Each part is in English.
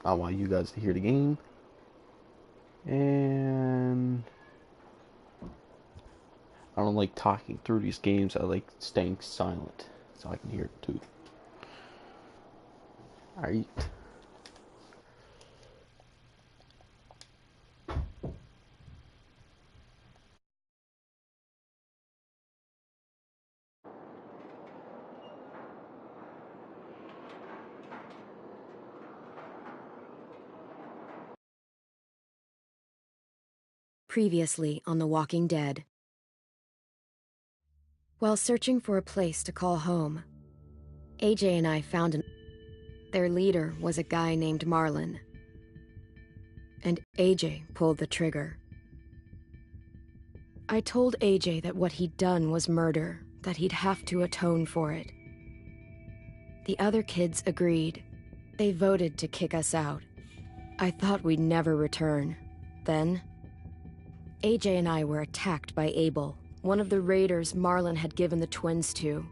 I want you guys to hear the game. And I don't like talking through these games. I like staying silent so I can hear it too. Alright. Previously on The Walking Dead. While searching for a place to call home, AJ and I found their leader was a guy named Marlon. And AJ pulled the trigger. I told AJ that what he'd done was murder, that he'd have to atone for it. The other kids agreed. They voted to kick us out. I thought we'd never return. Then, AJ and I were attacked by Abel, one of the raiders Marlon had given the twins to.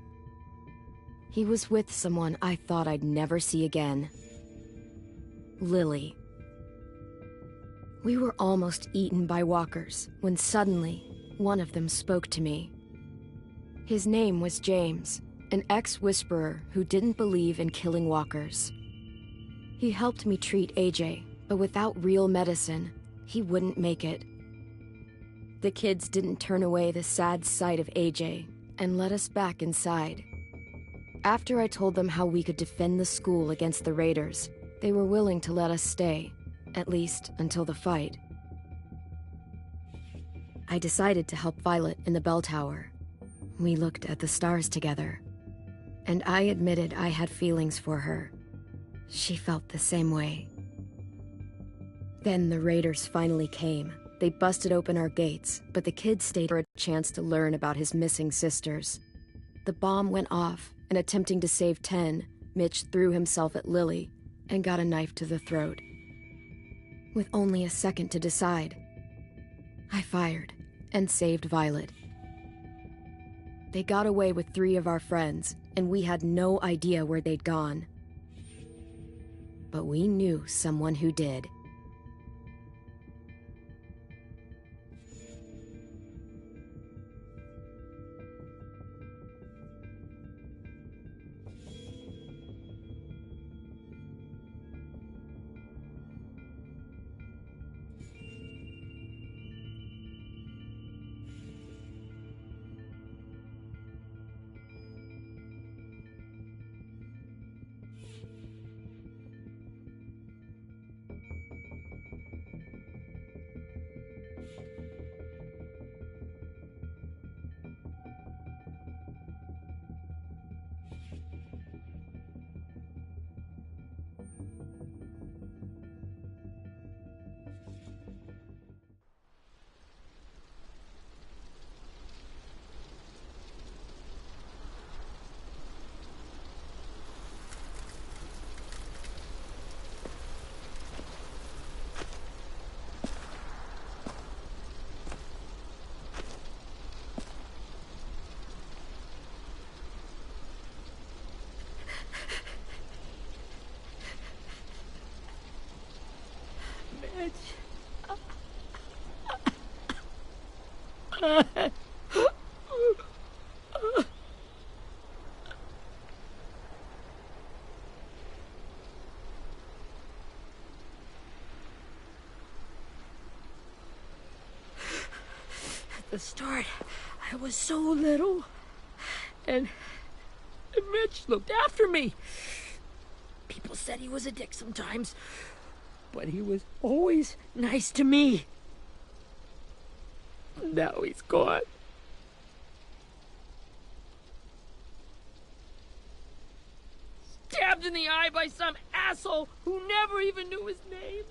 He was with someone I thought I'd never see again. Lily. We were almost eaten by walkers when suddenly one of them spoke to me. His name was James, an ex-whisperer who didn't believe in killing walkers. He helped me treat AJ, but without real medicine, he wouldn't make it. The kids didn't turn away the sad sight of AJ and let us back inside. After I told them how we could defend the school against the raiders, they were willing to let us stay, at least until the fight. I decided to help Violet in the bell tower. We looked at the stars together, and I admitted I had feelings for her. She felt the same way. Then the raiders finally came. They busted open our gates, but the kids stayed for a chance to learn about his missing sisters. The bomb went off, and attempting to save 10, Mitch threw himself at Lily and got a knife to the throat. With only a second to decide, I fired and saved Violet. They got away with 3 of our friends, and we had no idea where they'd gone. But we knew someone who did. At the start, I was so little, and Mitch looked after me. People said he was a dick sometimes, but he was always nice to me. Now he's gone. Stabbed in the eye by some asshole who never even knew his name.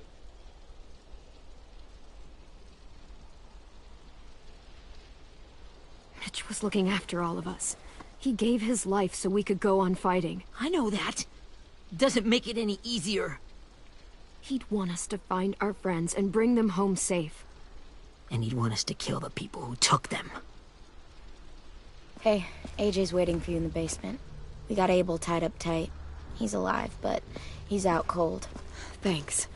Mitch was looking after all of us. He gave his life so we could go on fighting. I know that. Doesn't make it any easier. He'd want us to find our friends and bring them home safe. And he'd want us to kill the people who took them. Hey, AJ's waiting for you in the basement. We got Abel tied up tight. He's alive, but He's out cold. Thanks.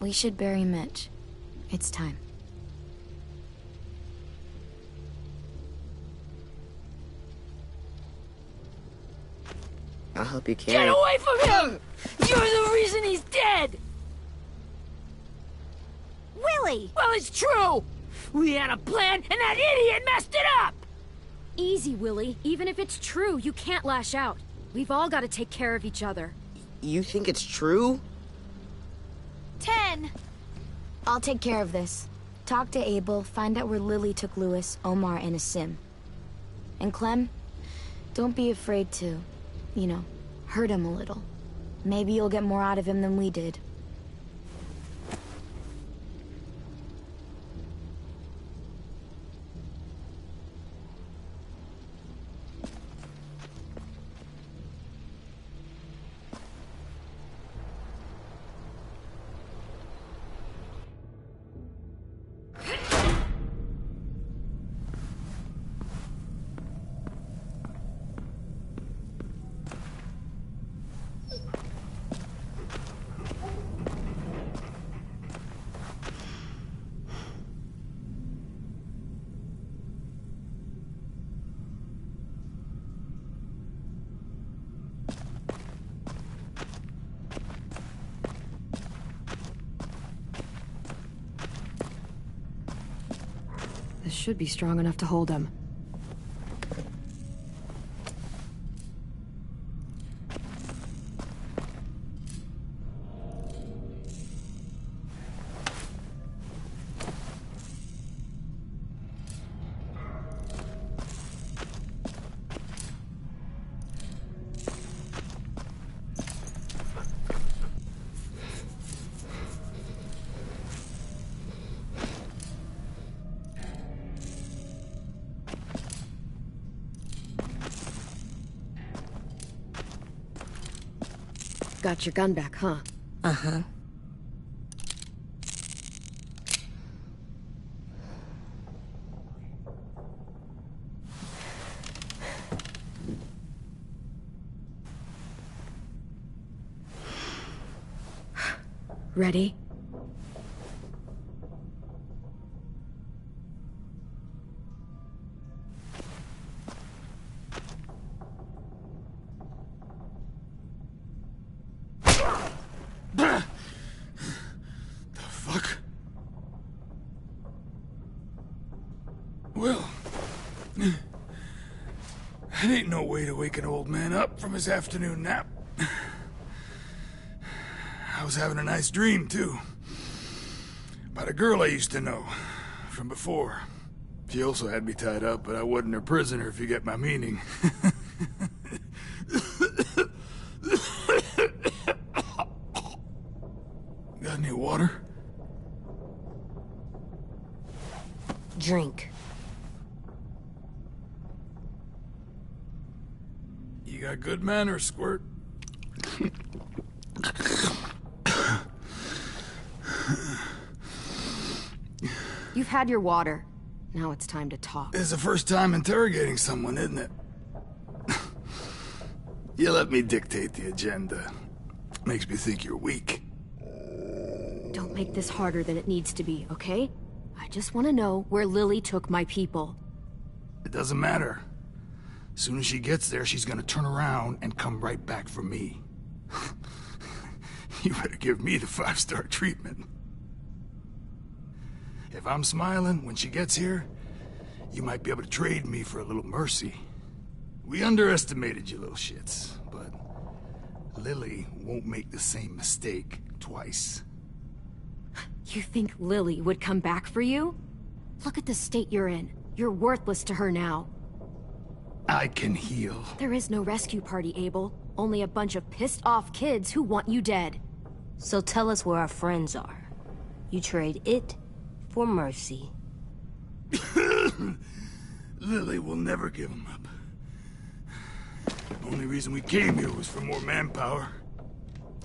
We should bury Mitch. It's time. I'll help you carry. Get away from him! You're the reason he's dead! Willie! Well, it's true! We had a plan, and that idiot messed it up! Easy, Willie. Even if it's true, you can't lash out. We've all got to take care of each other. You think it's true? 10! I'll take care of this. Talk to Abel, find out where Lily took Lewis, Omar, and Asim. And Clem, don't be afraid to, you know, hurt him a little. Maybe you'll get more out of him than we did. This should be strong enough to hold him. Got your gun back, huh? Uh-huh. Ready? Well, that ain't no way to wake an old man up from his afternoon nap. I was having a nice dream, too. About a girl I used to know from before. She also had me tied up, but I wasn't her prisoner, if you get my meaning. Got any water? Drink. You got good manners, Squirt. You've had your water. Now it's time to talk. It's the first time interrogating someone, isn't it? You let me dictate the agenda. Makes me think you're weak. Don't make this harder than it needs to be, okay? I just want to know where Lily took my people. It doesn't matter. As soon as she gets there, she's gonna turn around and come right back for me. You better give me the 5-star treatment. If I'm smiling when she gets here, you might be able to trade me for a little mercy. We underestimated you little shits, but Lily won't make the same mistake twice. You think Lily would come back for you? Look at the state you're in. You're worthless to her now. I can heal. There is no rescue party, Abel. Only a bunch of pissed-off kids who want you dead. So tell us where our friends are. You trade it for mercy. Lily will never give him up. The only reason we came here was for more manpower.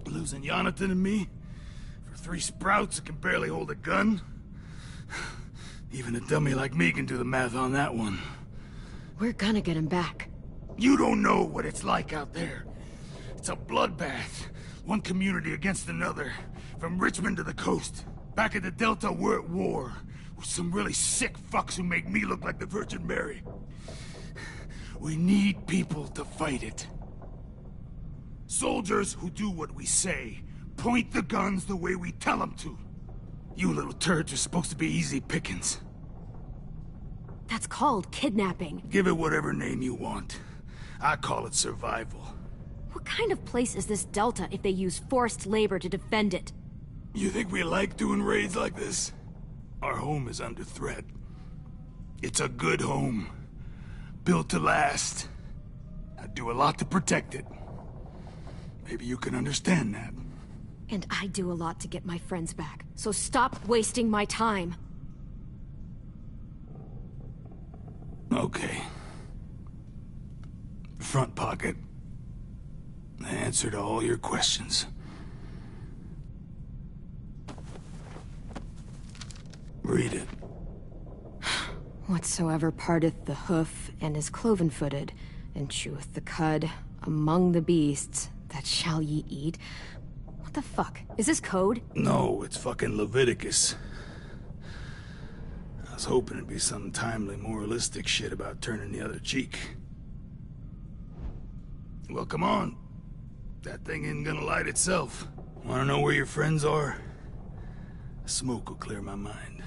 Losing Jonathan and me for 3 sprouts that can barely hold a gun. Even a dummy like me can do the math on that one. We're gonna get him back. You don't know what it's like out there. It's a bloodbath. One community against another. From Richmond to the coast. Back at the Delta, we're at war. With some really sick fucks who make me look like the Virgin Mary. We need people to fight it. Soldiers who do what we say. Point the guns the way we tell them to. You little turds are supposed to be easy pickings. That's called kidnapping. Give it whatever name you want. I call it survival. What kind of place is this Delta if they use forced labor to defend it? You think we like doing raids like this? Our home is under threat. It's a good home. Built to last. I do a lot to protect it. Maybe you can understand that. And I do a lot to get my friends back, so stop wasting my time. Okay. Front pocket. The answer to all your questions. Read it. Whatsoever parteth the hoof and is cloven-footed, and cheweth the cud among the beasts, that shall ye eat. What the fuck? Is this code? No, it's fucking Leviticus. I was hoping it'd be some timely, moralistic shit about turning the other cheek. Well, come on. That thing isn't gonna light itself. Wanna know where your friends are? Smoke will clear my mind.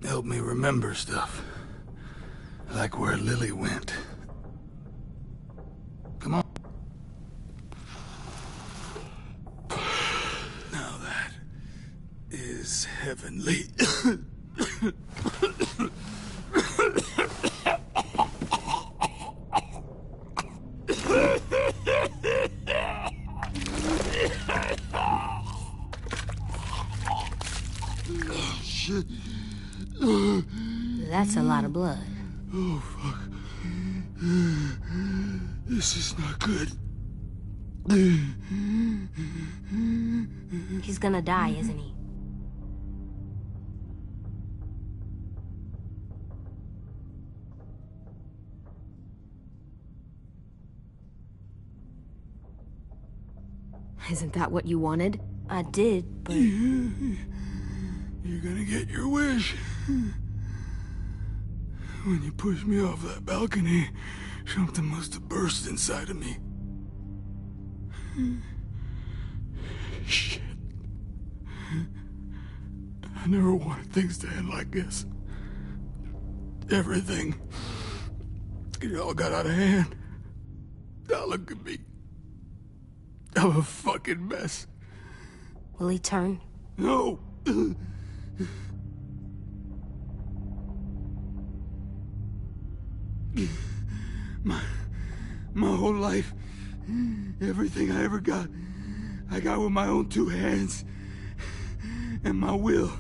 Help me remember stuff. Like where Lily went. Come on. Now that is heavenly. Shit. That's a lot of blood. Oh, fuck. This is not good. He's gonna die, isn't he? Isn't that what you wanted? I did, but... You're gonna get your wish. When you pushed me off that balcony, something must have burst inside of me. Shit. I never wanted things to end like this. Everything. It all got out of hand. Now look at me. I'm a fucking mess. Will he turn? No! My whole life, everything I ever got, I got with my own two hands and my will.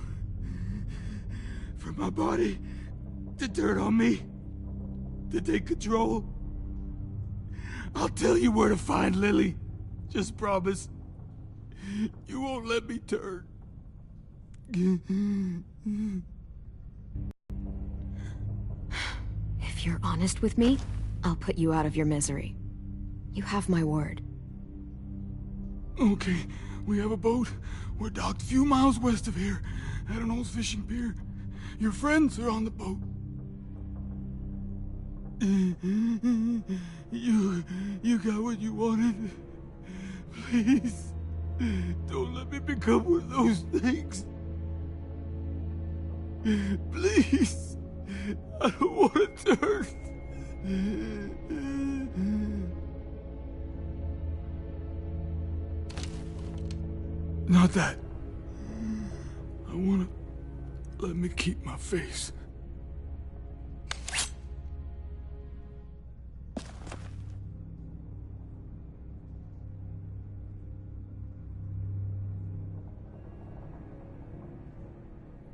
For my body to turn on me, to take control. I'll tell you where to find Lily. Just promise. You won't let me turn. If you're honest with me, I'll put you out of your misery. You have my word. Okay, we have a boat. We're docked a few miles west of here, at an old fishing pier. Your friends are on the boat. You got what you wanted. Please, don't let me become one of those things. Please, I don't want to turn. Not that. I want to let me keep my face.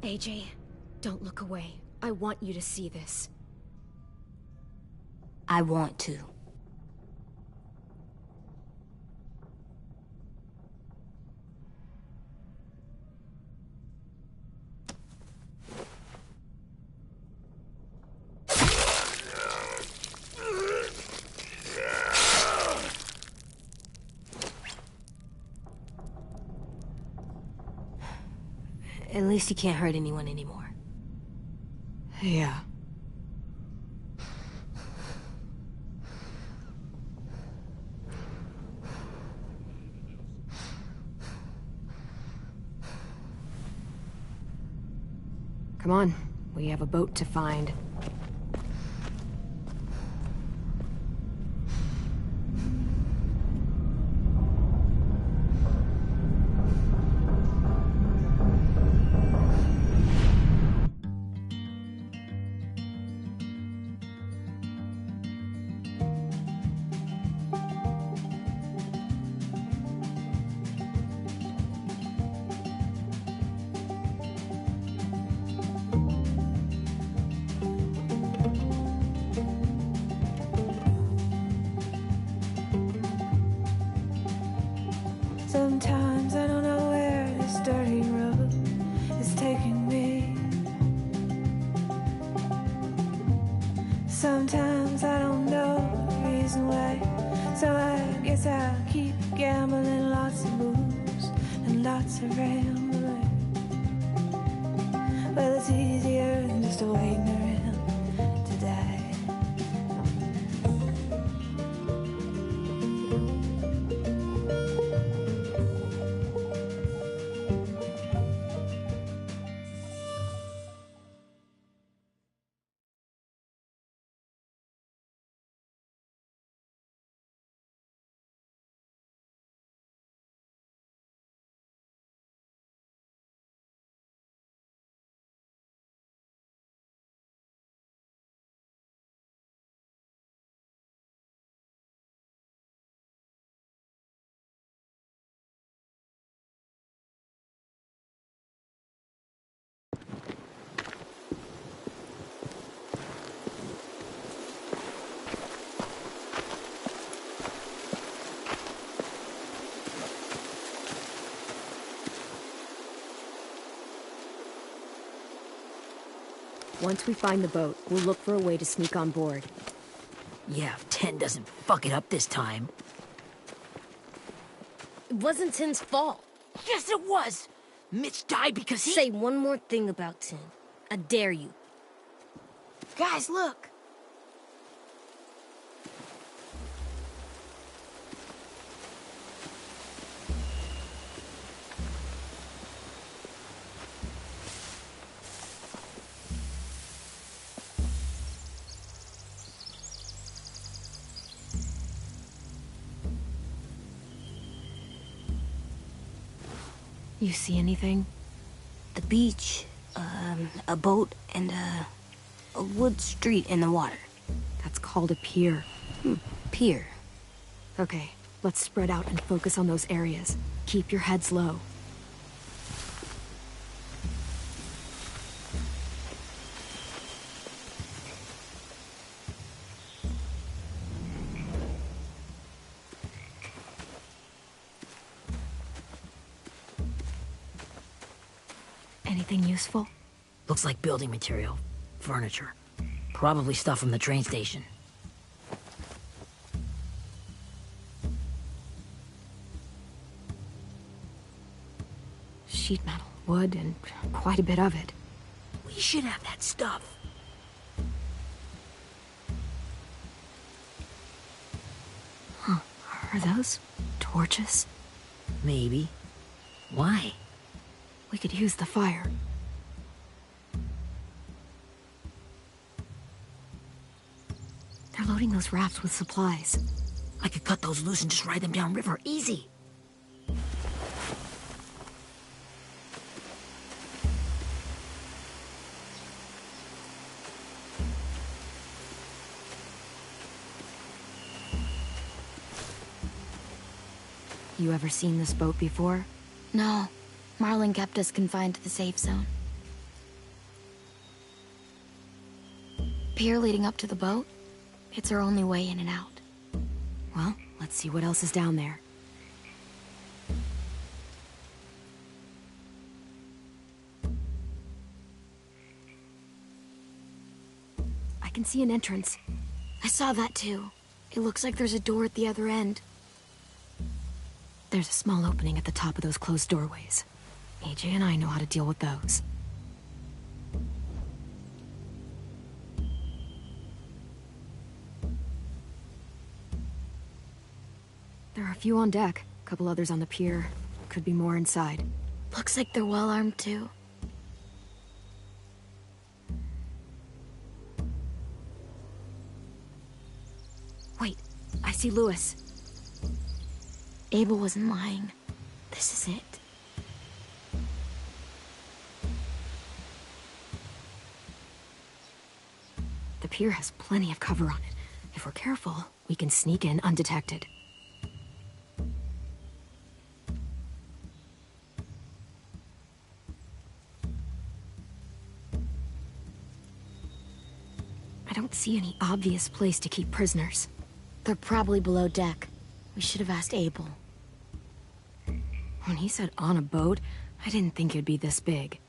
AJ, don't look away. I want you to see this. I want to. At least you can't hurt anyone anymore. Yeah. Come on, we have a boat to find. Sometimes I don't know where this dirty road is taking me. Sometimes I don't know the reason why. So I guess I'll keep gambling, lots of moves and lots of rambling. Well, it's easier than just waiting around to die. Once we find the boat, we'll look for a way to sneak on board. Yeah, if Ten doesn't fuck it up this time. It wasn't Tin's fault. Yes, it was! Mitch died because he... Say one more thing about Tin. I dare you. Guys, look! You see anything? The beach, a boat, and a wood street in the water. That's called a pier. Pier. Okay, let's spread out and focus on those areas. Keep your heads low. Anything useful? Looks like building material. Furniture. Probably stuff from the train station. Sheet metal, wood, and quite a bit of it. We should have that stuff. Huh. Are those torches? Maybe. Why? We could use the fire. They're loading those rafts with supplies. I could cut those loose and just ride them downriver. Easy. You ever seen this boat before? No. Marlin kept us confined to the safe zone. Pier leading up to the boat? It's our only way in and out. Well, let's see what else is down there. I can see an entrance. I saw that too. It looks like there's a door at the other end. There's a small opening at the top of those closed doorways. AJ and I know how to deal with those. There are a few on deck, a couple others on the pier. Could be more inside. Looks like they're well armed too. Wait, I see Lewis. Abel wasn't lying. This is it. The pier has plenty of cover on it. If we're careful, we can sneak in undetected. I don't see any obvious place to keep prisoners. They're probably below deck. We should have asked Abel. When he said on a boat, I didn't think it'd be this big.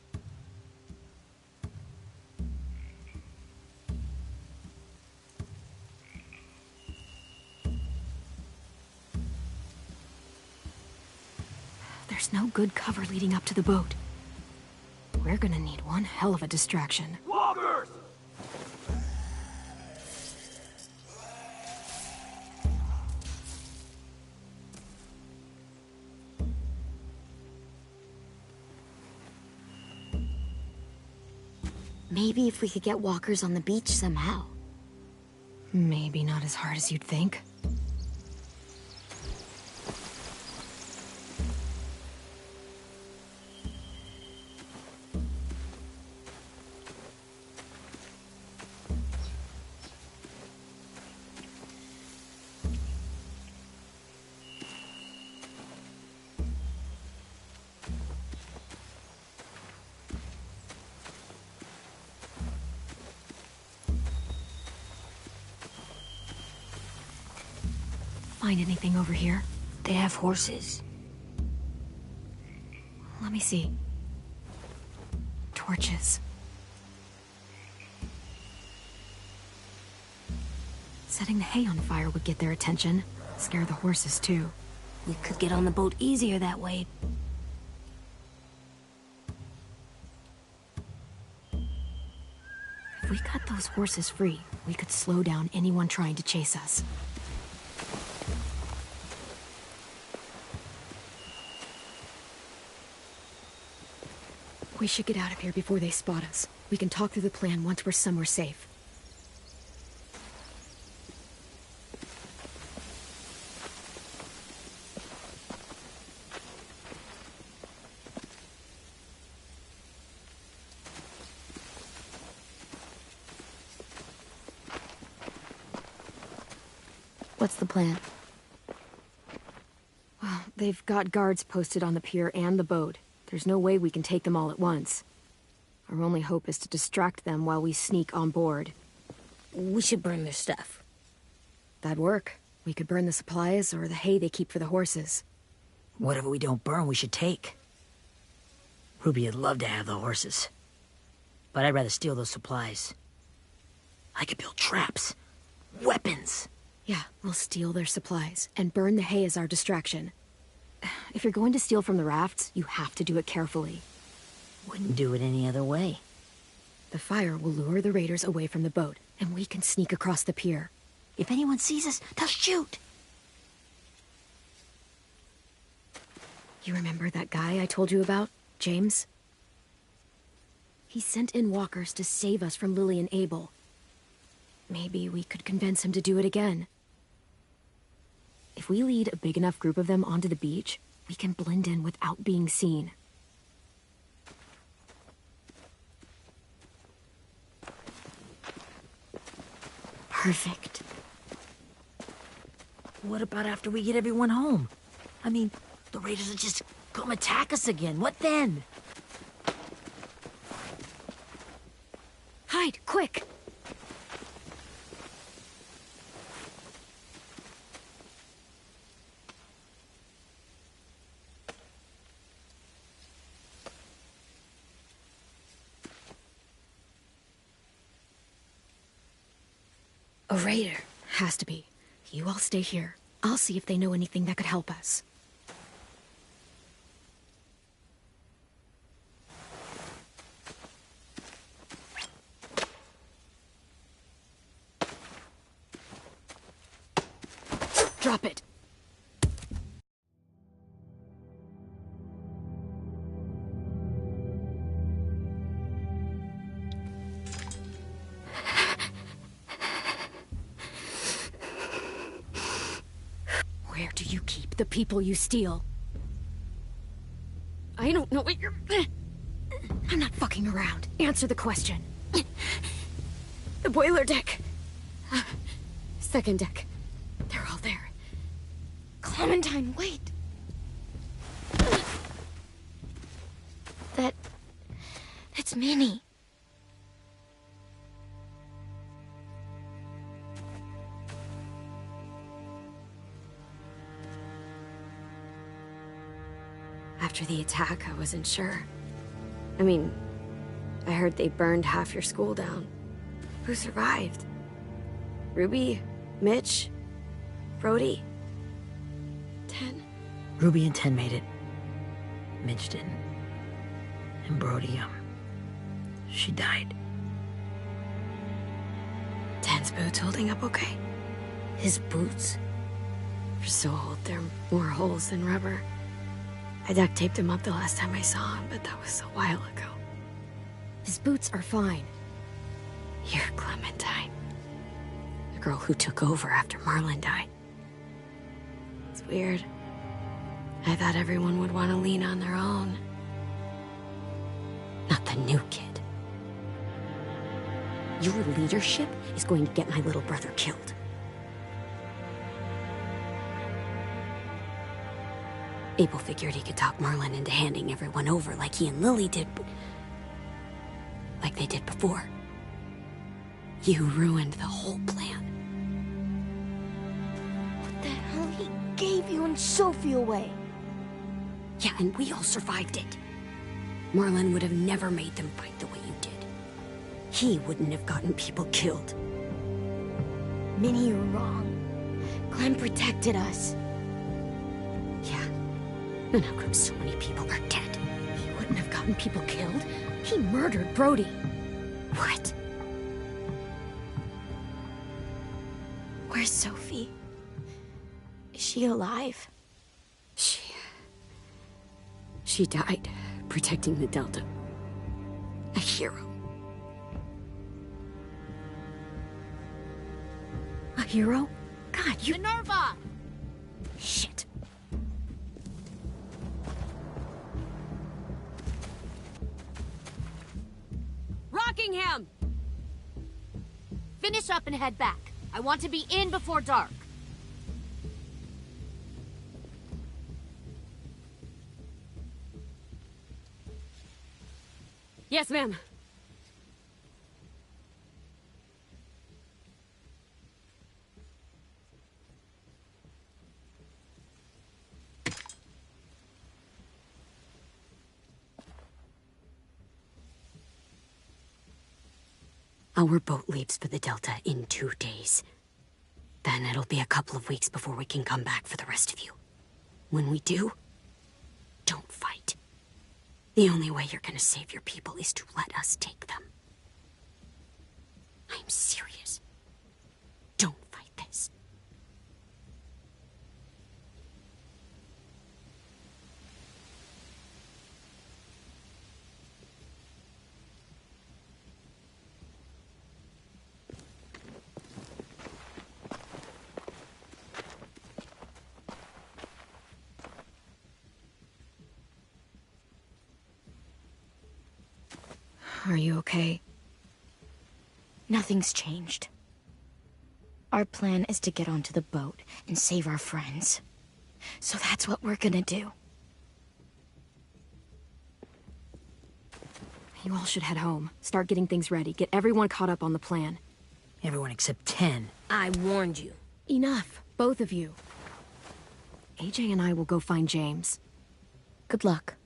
There's no good cover leading up to the boat. We're gonna need one hell of a distraction. Walkers! Maybe if we could get walkers on the beach somehow. Maybe not as hard as you'd think. Find anything over here? They have horses. Let me see. Torches. Setting the hay on fire would get their attention. Scare the horses, too. We could get on the boat easier that way. If we cut those horses free, we could slow down anyone trying to chase us. We should get out of here before they spot us. We can talk through the plan once we're somewhere safe. What's the plan? Well, they've got guards posted on the pier and the boat. There's no way we can take them all at once. Our only hope is to distract them while we sneak on board. We should burn their stuff. That'd work. We could burn the supplies or the hay they keep for the horses. Whatever we don't burn, we should take. Ruby would love to have the horses. But I'd rather steal those supplies. I could build traps. Weapons. Yeah, we'll steal their supplies and burn the hay as our distraction. If you're going to steal from the rafts, you have to do it carefully. Wouldn't do it any other way. The fire will lure the raiders away from the boat, and we can sneak across the pier. If anyone sees us, they'll shoot. You remember that guy I told you about, James? He sent in walkers to save us from Lily and Abel. Maybe we could convince him to do it again. If we lead a big enough group of them onto the beach, we can blend in without being seen. Perfect. What about after we get everyone home? I mean, the raiders will just come attack us again. What then? Hide, quick! A raider. Has to be. You all stay here. I'll see if they know anything that could help us. Drop it. Where do you keep the people you steal? I don't know what you're... I'm not fucking around. Answer the question. The boiler deck. Second deck. They're all there. Clementine, wait. That's Minnie. After the attack, I wasn't sure. I mean, I heard they burned half your school down. Who survived? Ruby? Mitch? Brody? Ten? Ruby and Ten made it. Mitch didn't. And Brody, she died. Ten's boots holding up okay? His boots? They're so old, there are more holes than rubber. I duct taped him up the last time I saw him, but that was a while ago. His boots are fine. You're Clementine. The girl who took over after Marlon died. It's weird. I thought everyone would want to lean on their own. Not the new kid. Your leadership is going to get my little brother killed. Abel figured he could talk Marlon into handing everyone over like he and Lily did, but... like they did before. You ruined the whole plan. What the hell? He gave you and Sophie away. Yeah, and we all survived it. Marlon would have never made them fight the way you did. He wouldn't have gotten people killed. Minnie, you're wrong. Clem protected us. Yeah. And how come so many people are dead? He wouldn't have gotten people killed. He murdered Brody. What? Where's Sophie? Is she alive? She died protecting the Delta. A hero. A hero? God, you... Minerva! Shit. Rockingham! Finish up and head back. I want to be in before dark. Yes, ma'am. Our boat leaves for the Delta in 2 days. Then it'll be a couple of weeks before we can come back for the rest of you. When we do, don't fight. The only way you're gonna save your people is to let us take them. I'm serious. Don't fight this. Are you okay? Nothing's changed. Our plan is to get onto the boat and save our friends. So that's what we're gonna do. You all should head home. Start getting things ready. Get everyone caught up on the plan. Everyone except 10. I warned you. Enough, both of you. AJ and I will go find James. Good luck.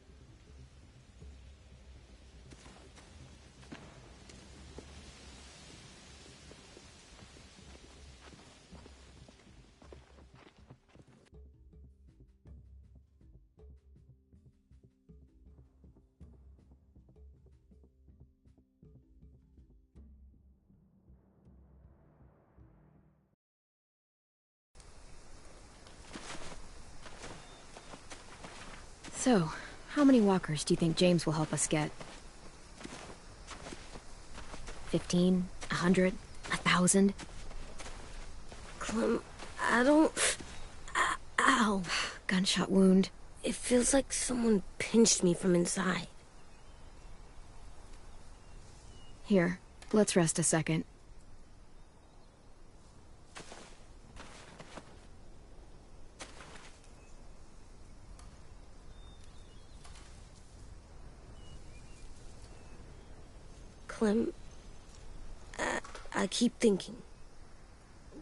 So, how many walkers do you think James will help us get? 15? 100? 1,000? Clem, I don't... Ow. Gunshot wound. It feels like someone pinched me from inside. Here, let's rest a second. Clem, I keep thinking.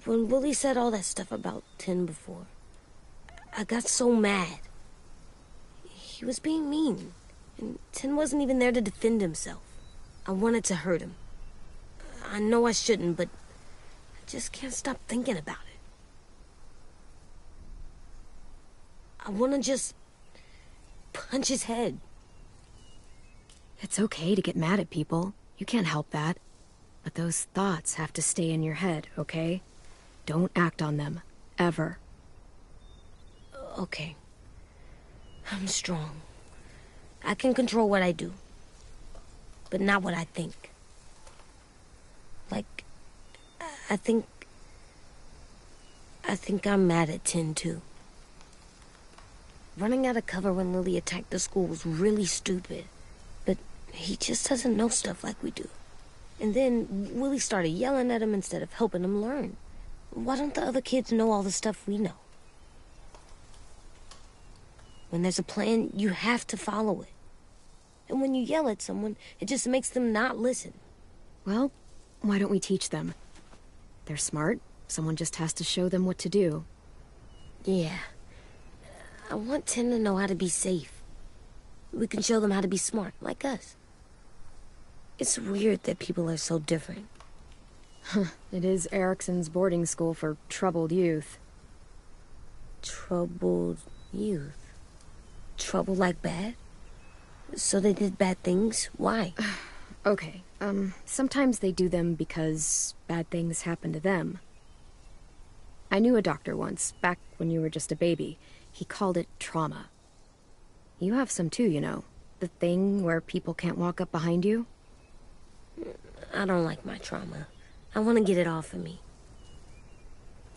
When Willie said all that stuff about Tin before, I got so mad. He was being mean, and Tin wasn't even there to defend himself. I wanted to hurt him. I know I shouldn't, but I just can't stop thinking about it. I want to just punch his head. It's okay to get mad at people. You can't help that. But those thoughts have to stay in your head, okay? Don't act on them. Ever. Okay. I'm strong. I can control what I do. But not what I think. Like, I think I'm mad at Tin, too. Running out of cover when Lily attacked the school was really stupid. But he just doesn't know stuff like we do. And then Willie started yelling at him instead of helping him learn. Why don't the other kids know all the stuff we know? When there's a plan, you have to follow it. And when you yell at someone, it just makes them not listen. Well, why don't we teach them? They're smart. Someone just has to show them what to do. Yeah. I want Tin to know how to be safe. We can show them how to be smart, like us. It's weird that people are so different. It is Erickson's boarding school for troubled youth. Troubled youth? Trouble like bad? So they did bad things? Why? Okay, sometimes they do them because bad things happen to them. I knew a doctor once, back when you were just a baby. He called it trauma. You have some too, you know. The thing where people can't walk up behind you. I don't like my trauma. I want to get it off of me.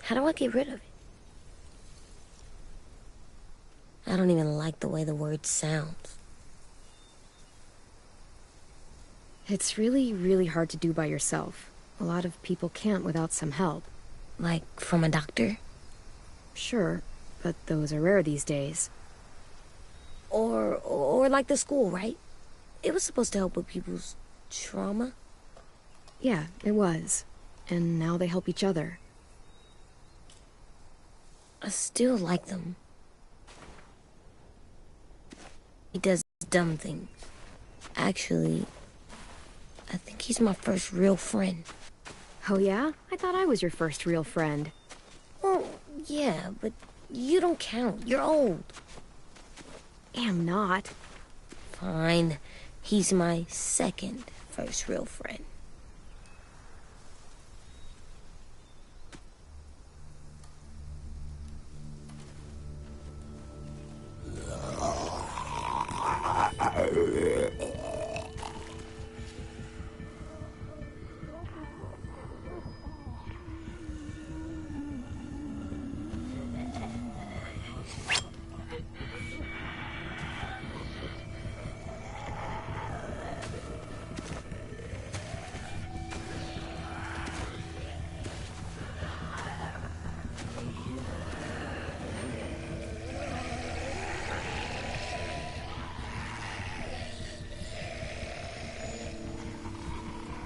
How do I get rid of it? I don't even like the way the word sounds. It's really, really hard to do by yourself. A lot of people can't without some help. Like from a doctor? Sure, but those are rare these days. Or like the school, right? It was supposed to help with people's trauma. Yeah, it was. And now they help each other. I still like them. He does dumb things. Actually, I think he's my first real friend. Oh yeah? I thought I was your first real friend. Well, yeah, but you don't count. You're old. Am not. Fine. He's my second first real friend.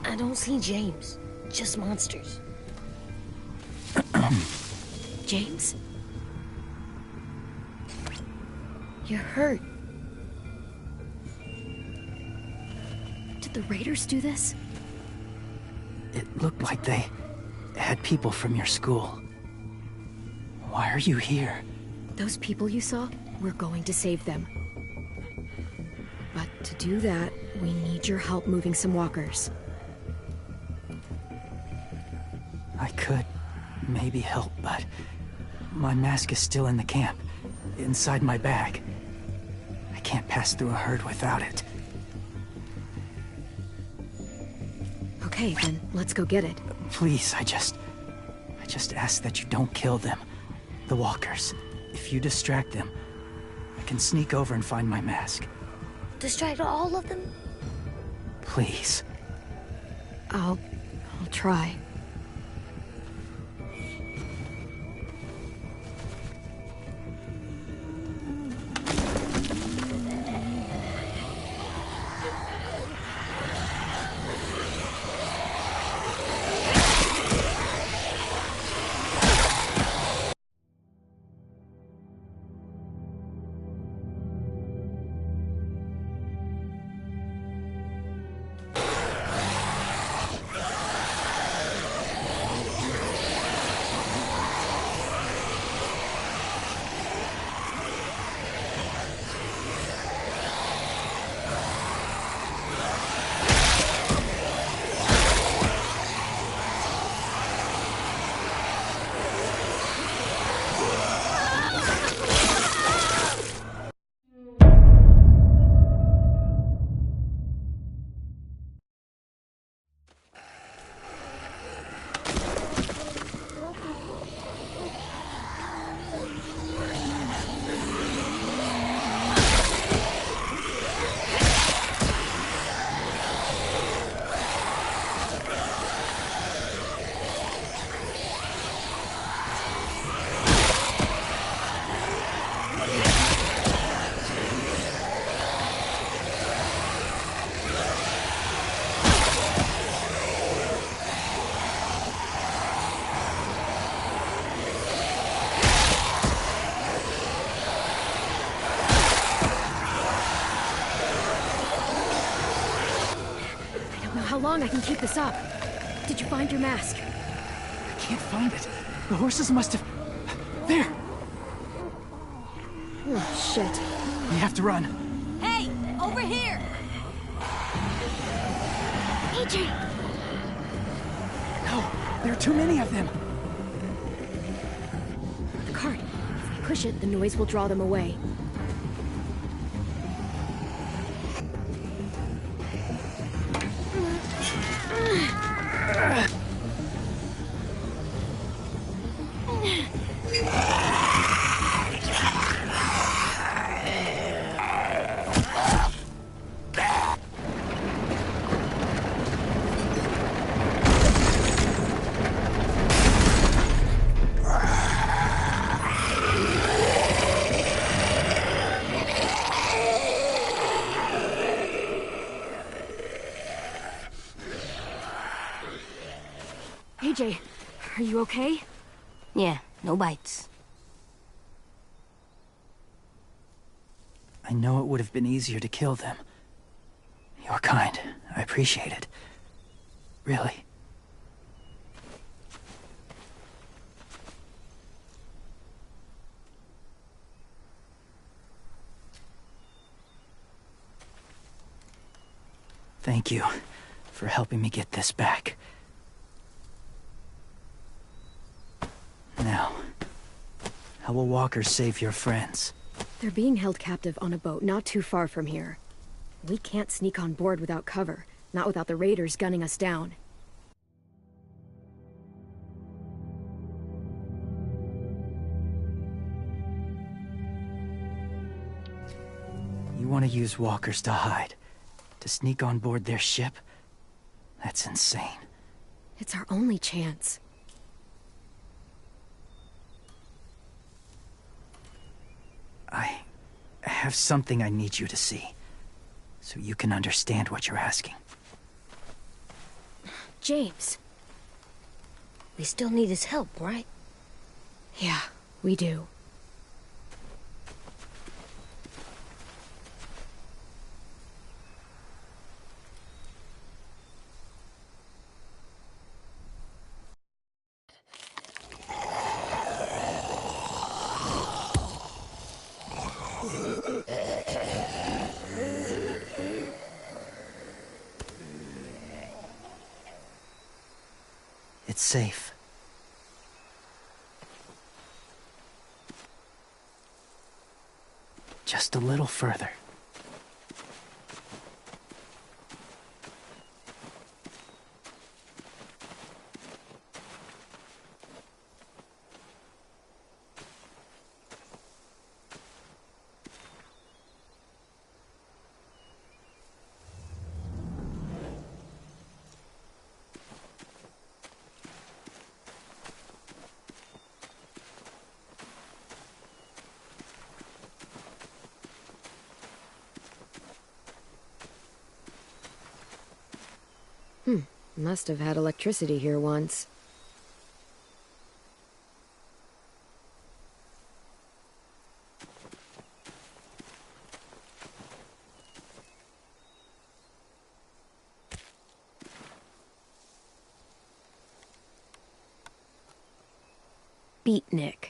I don't see James, just monsters. James? You're hurt. Did the Raiders do this? It looked like they had people from your school. Why are you here? Those people you saw, we're going to save them. But to do that, we need your help moving some walkers. I could maybe help, but my mask is still in the camp, inside my bag. can't pass through a herd without it. Okay, then let's go get it. Please, I just ask that you don't kill them. The walkers. If you distract them, I can sneak over and find my mask. Distract all of them? Please. I'll try. How long I can keep this up? Did you find your mask? I can't find it. The horses must have... There! Oh, shit. We have to run. Hey! Over here! AJ! No! There are too many of them! The cart. If we push it, the noise will draw them away. AJ, are you okay? Yeah, no bites. I know it would have been easier to kill them. You're kind. I appreciate it. Really. Thank you for helping me get this back. Now, how will walkers save your friends? They're being held captive on a boat not too far from here. We can't sneak on board without cover, not without the raiders gunning us down. You want to use walkers to hide? To sneak on board their ship? That's insane. It's our only chance. I have something I need you to see, so you can understand what you're asking. James. We still need his help, right? Yeah, we do. It's safe. Just a little further. Must have had electricity here once. Beatnik.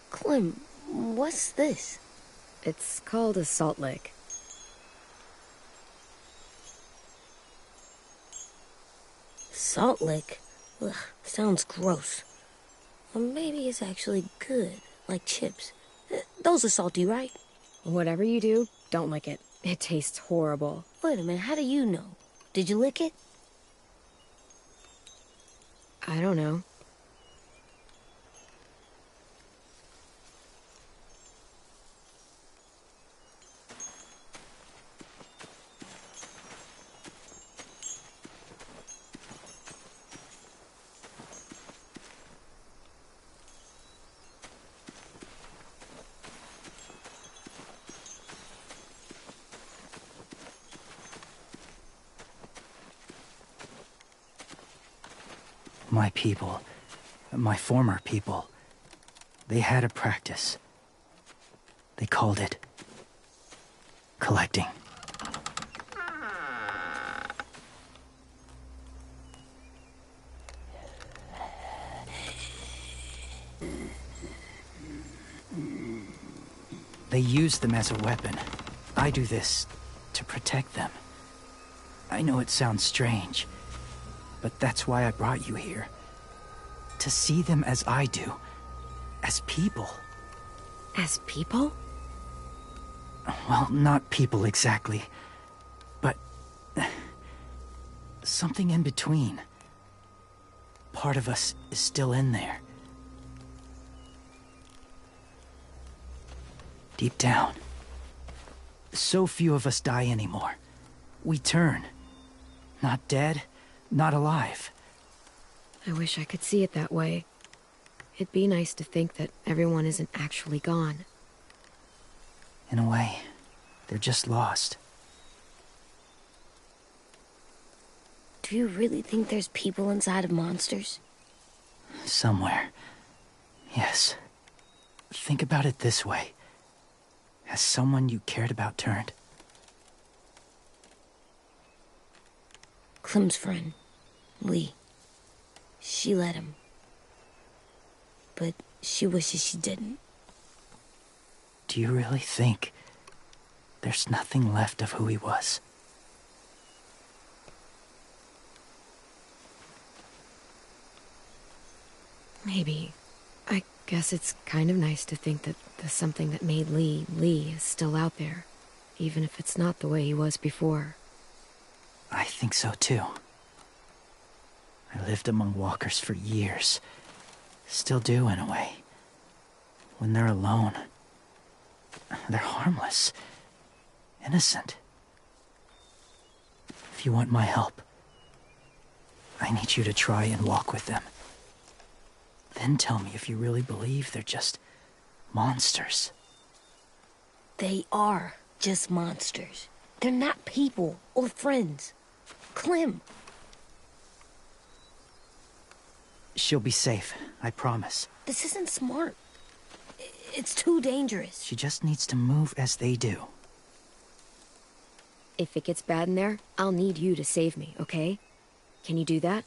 Clem, what's this? It's called a salt lick. Salt lick? Ugh, sounds gross. Or maybe it's actually good, like chips. Those are salty, right? Whatever you do, don't lick it. It tastes horrible. Wait a minute, how do you know? Did you lick it? I don't know. My people, my former people, they had a practice. They called it collecting. They used them as a weapon. I do this to protect them. I know it sounds strange, but that's why I brought you here. To see them as I do. As people. As people? Well, not people exactly. But... something in between. Part of us is still in there. Deep down. So few of us die anymore. We turn. Not dead, not alive. I wish I could see it that way. It'd be nice to think that everyone isn't actually gone. In a way, they're just lost. Do you really think there's people inside of monsters? Somewhere. Yes. Think about it this way. Has someone you cared about turned? Clem's friend, Lee. She let him. But she wishes she didn't. Do you really think there's nothing left of who he was? Maybe. I guess it's kind of nice to think that the something that made Lee is still out there, even if it's not the way he was before. I think so too. I lived among walkers for years. Still do, in a way. When they're alone, they're harmless. Innocent. If you want my help, I need you to try and walk with them. Then tell me if you really believe they're just monsters. They are just monsters. They're not people or friends. Clem. She'll be safe, I promise. This isn't smart. It's too dangerous. She just needs to move as they do. If it gets bad in there, I'll need you to save me, okay? Can you do that?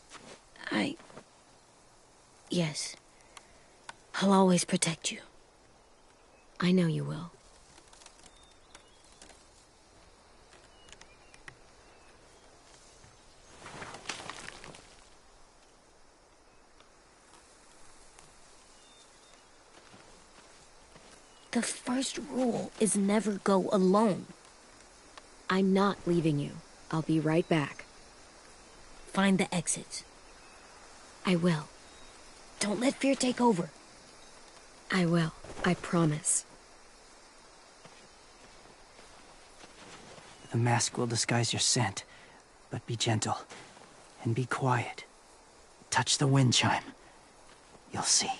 Yes. I'll always protect you. I know you will. The first rule is never go alone. I'm not leaving you. I'll be right back. Find the exits. I will. Don't let fear take over. I will. I promise. The mask will disguise your scent. But be gentle. And be quiet. Touch the wind chime. You'll see.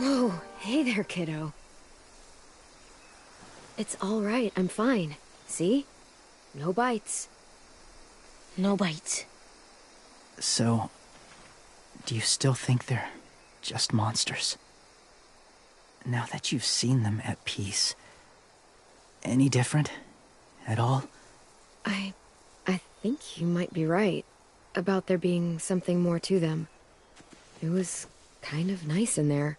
Oh, hey there, kiddo. It's all right, I'm fine. See? No bites. No bites. So, do you still think they're just monsters? Now that you've seen them at peace, any different at all? I think you might be right about there being something more to them. It was kind of nice in there.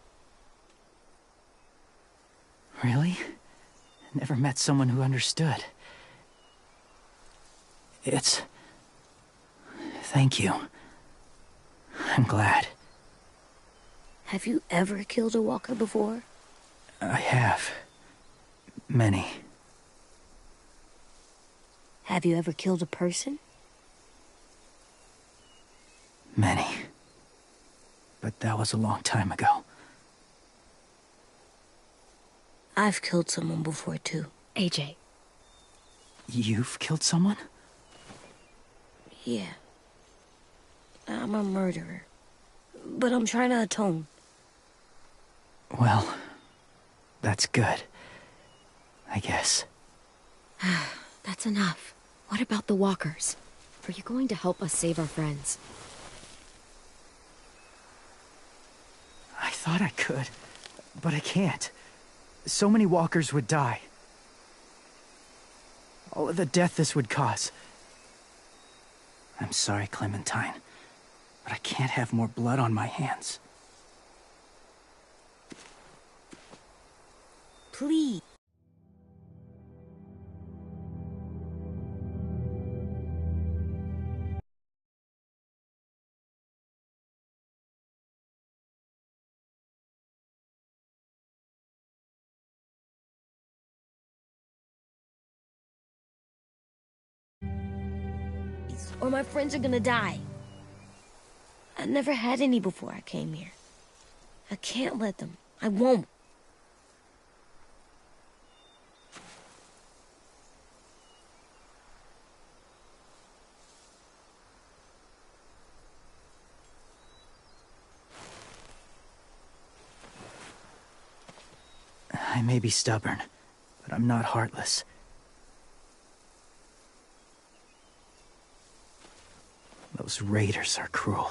Really? Never met someone who understood. Thank you. I'm glad. Have you ever killed a walker before? I have. Many. Have you ever killed a person? Many. But that was a long time ago. I've killed someone before, too. AJ. You've killed someone? Yeah. I'm a murderer. But I'm trying to atone. Well, that's good. I guess. That's enough. What about the walkers? Are you going to help us save our friends? I thought I could, but I can't. So many walkers would die. All of the death this would cause. I'm sorry, Clementine, but I can't have more blood on my hands. Please. Or my friends are gonna die. I never had any before I came here. I can't let them. I won't. I may be stubborn, but I'm not heartless. Those raiders are cruel.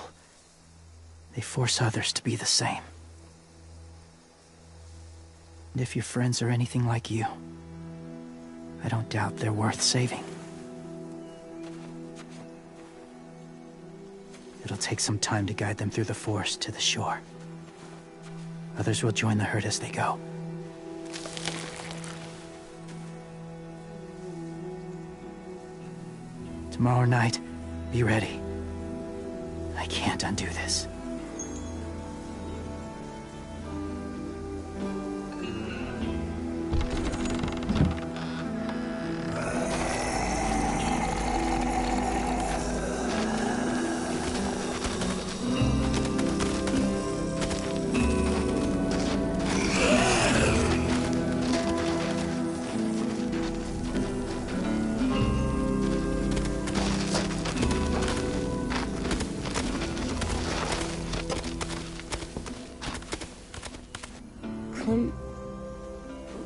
They force others to be the same. And if your friends are anything like you, I don't doubt they're worth saving. It'll take some time to guide them through the forest to the shore. Others will join the herd as they go. Tomorrow night, be ready. I can't undo this.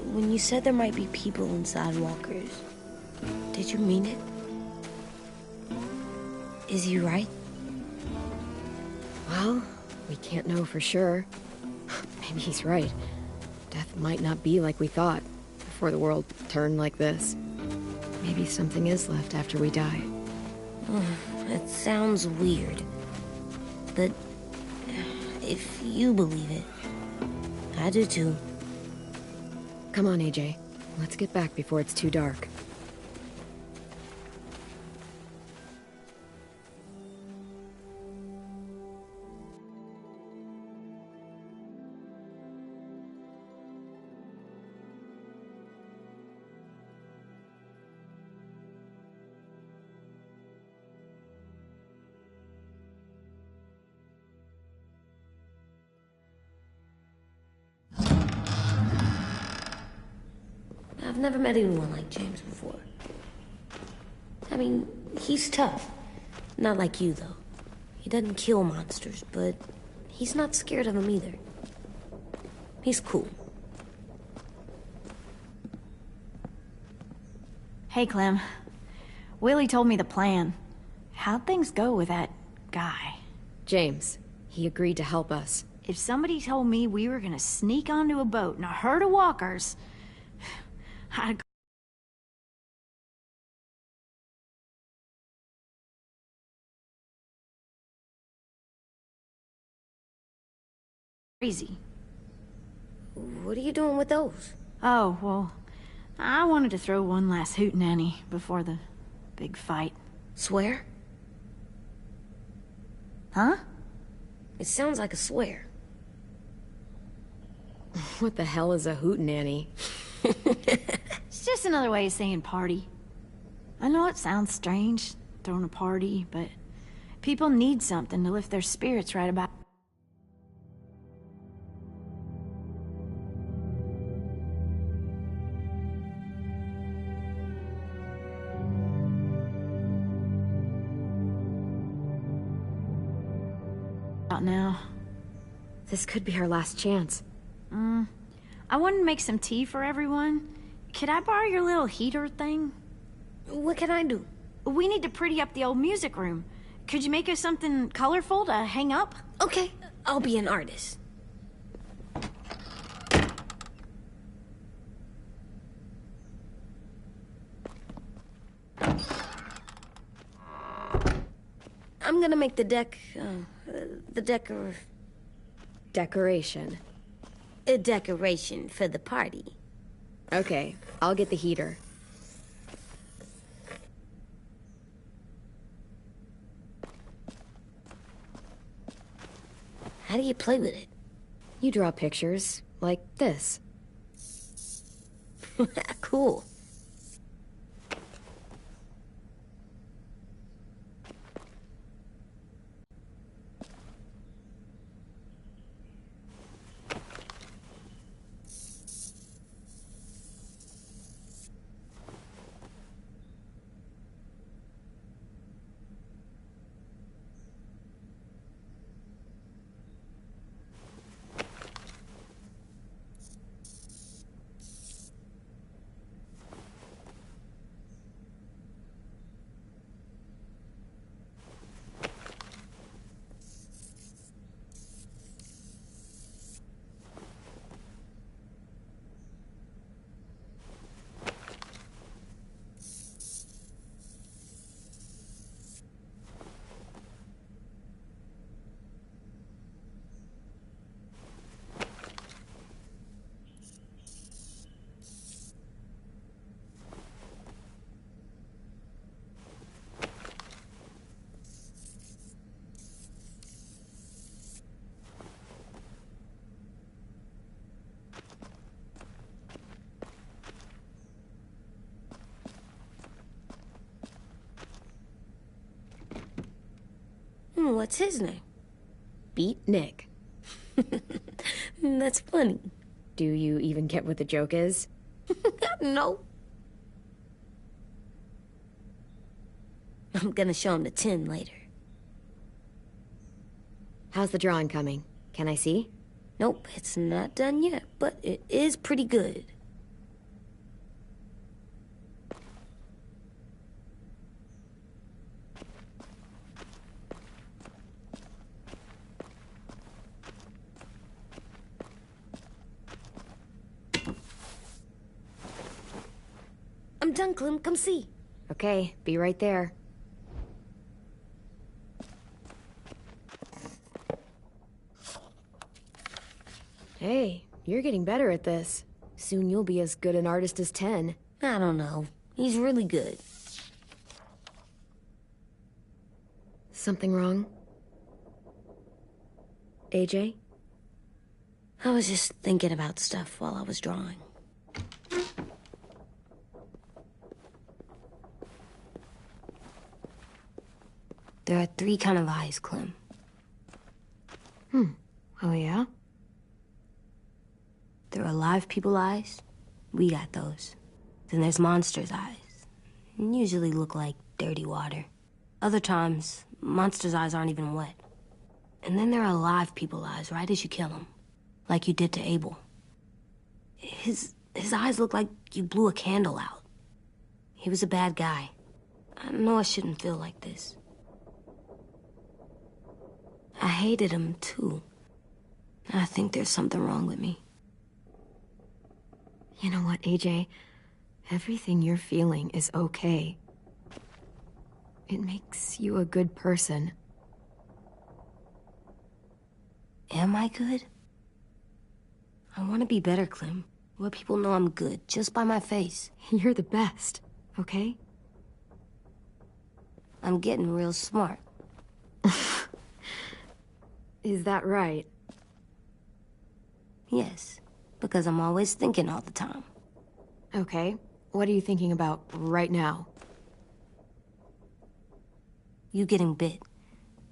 When you said there might be people inside walkers, did you mean it? Is he right? Well, we can't know for sure. Maybe he's right. Death might not be like we thought, before the world turned like this. Maybe something is left after we die. It sounds weird. But if you believe it, I do too. Come on, AJ. Let's get back before it's too dark. I've never met anyone like James before. I mean, he's tough. Not like you, though. He doesn't kill monsters, but he's not scared of them either. He's cool. Hey, Clem. Willie told me the plan. How'd things go with that guy? James. He agreed to help us. If somebody told me we were gonna sneak onto a boat in a herd of walkers, I'd crazy. What are you doing with those? Oh, well, I wanted to throw one last hootenanny before the big fight. Swear? Huh? It sounds like a swear. What the hell is a hootenanny? It's just another way of saying party. I know it sounds strange, throwing a party, but people need something to lift their spirits right about. Now. This could be our last chance. I wanted to make some tea for everyone. Could I borrow your little heater thing? What can I do? We need to pretty up the old music room. Could you make us something colorful to hang up? Okay, I'll be an artist. I'm gonna make the Decoration. a decoration for the party. Okay, I'll get the heater. How do you play with it? You draw pictures, like this. Cool. And what's his name? Beat Nick. That's funny. Do you even get what the joke is? No. I'm gonna show him the tin later. How's the drawing coming? Can I see? Nope, it's not done yet, but it is pretty good. I'm done, Clem. Come see. Okay, be right there. Hey, you're getting better at this. Soon you'll be as good an artist as 10. I don't know. He's really good. Something wrong? AJ? I was just thinking about stuff while I was drawing. There are 3 kinds of eyes, Clem. Oh yeah? There are alive people eyes. We got those. Then there's monsters' eyes. Usually look like dirty water. Other times, monsters' eyes aren't even wet. And then there are alive people eyes right as you kill them. Like you did to Abel. His eyes look like you blew a candle out. He was a bad guy. I know I shouldn't feel like this. I hated him, too. I think there's something wrong with me. You know what, AJ? Everything you're feeling is okay. It makes you a good person. Am I good? I want to be better, Clem. Where people know I'm good, just by my face. You're the best, okay? I'm getting real smart. Is that right? Yes, because I'm always thinking all the time. Okay, what are you thinking about right now? You getting bit,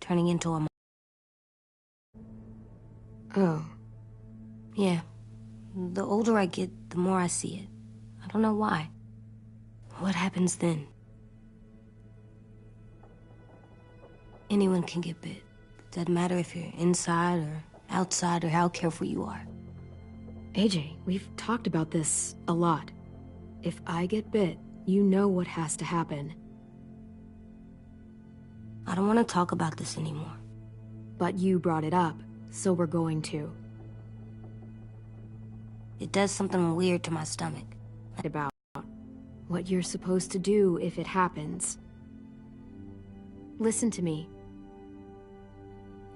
turning into a... Oh. Yeah. The older I get, the more I see it. I don't know why. What happens then? Anyone can get bit. Doesn't matter if you're inside or outside or how careful you are. AJ, we've talked about this a lot. If I get bit, you know what has to happen. I don't want to talk about this anymore. But you brought it up, so we're going to. It does something weird to my stomach. About what you're supposed to do if it happens. Listen to me.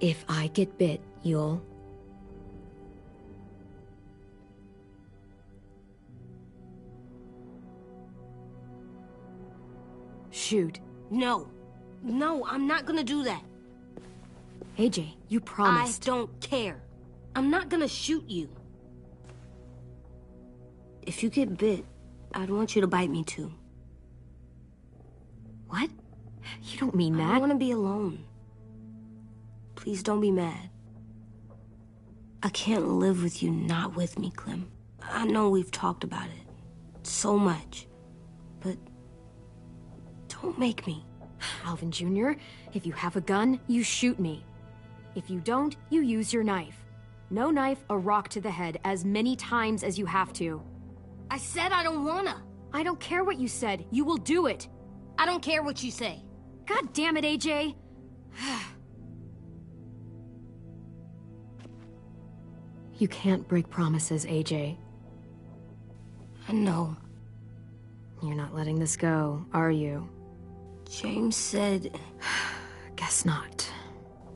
If I get bit, you'll... shoot. No. No, I'm not gonna do that. AJ, you promised. I don't care. I'm not gonna shoot you. If you get bit, I'd want you to bite me too. What? You don't mean that. I want to be alone. Please don't be mad. I can't live with you not with me, Clem. I know we've talked about it so much, but don't make me. Alvin Jr., if you have a gun, you shoot me. If you don't, you use your knife. No knife, a rock to the head as many times as you have to. I said I don't wanna. I don't care what you said. You will do it. I don't care what you say. God damn it, AJ. You can't break promises, AJ. I know. You're not letting this go, are you? James said... Guess not.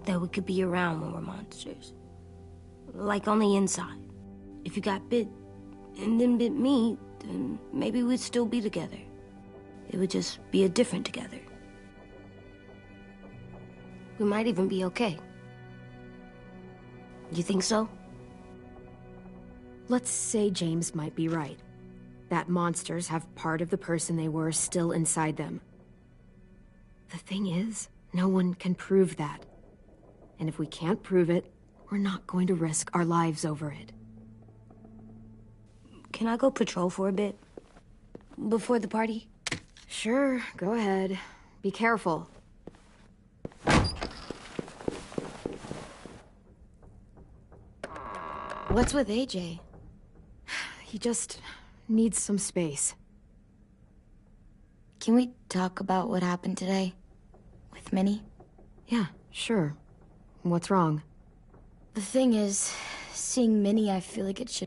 That we could be around when we're monsters. Like on the inside. If you got bit and then bit me, then maybe we'd still be together. It would just be a different together. We might even be okay. You think so? Let's say James might be right. That monsters have part of the person they were still inside them. The thing is, no one can prove that. And if we can't prove it, we're not going to risk our lives over it. Can I go patrol for a bit? Before the party? Sure, go ahead. Be careful. What's with AJ? He just needs some space. Can we talk about what happened today? With Minnie? Yeah, sure. What's wrong? The thing is, seeing Minnie, I feel like it should...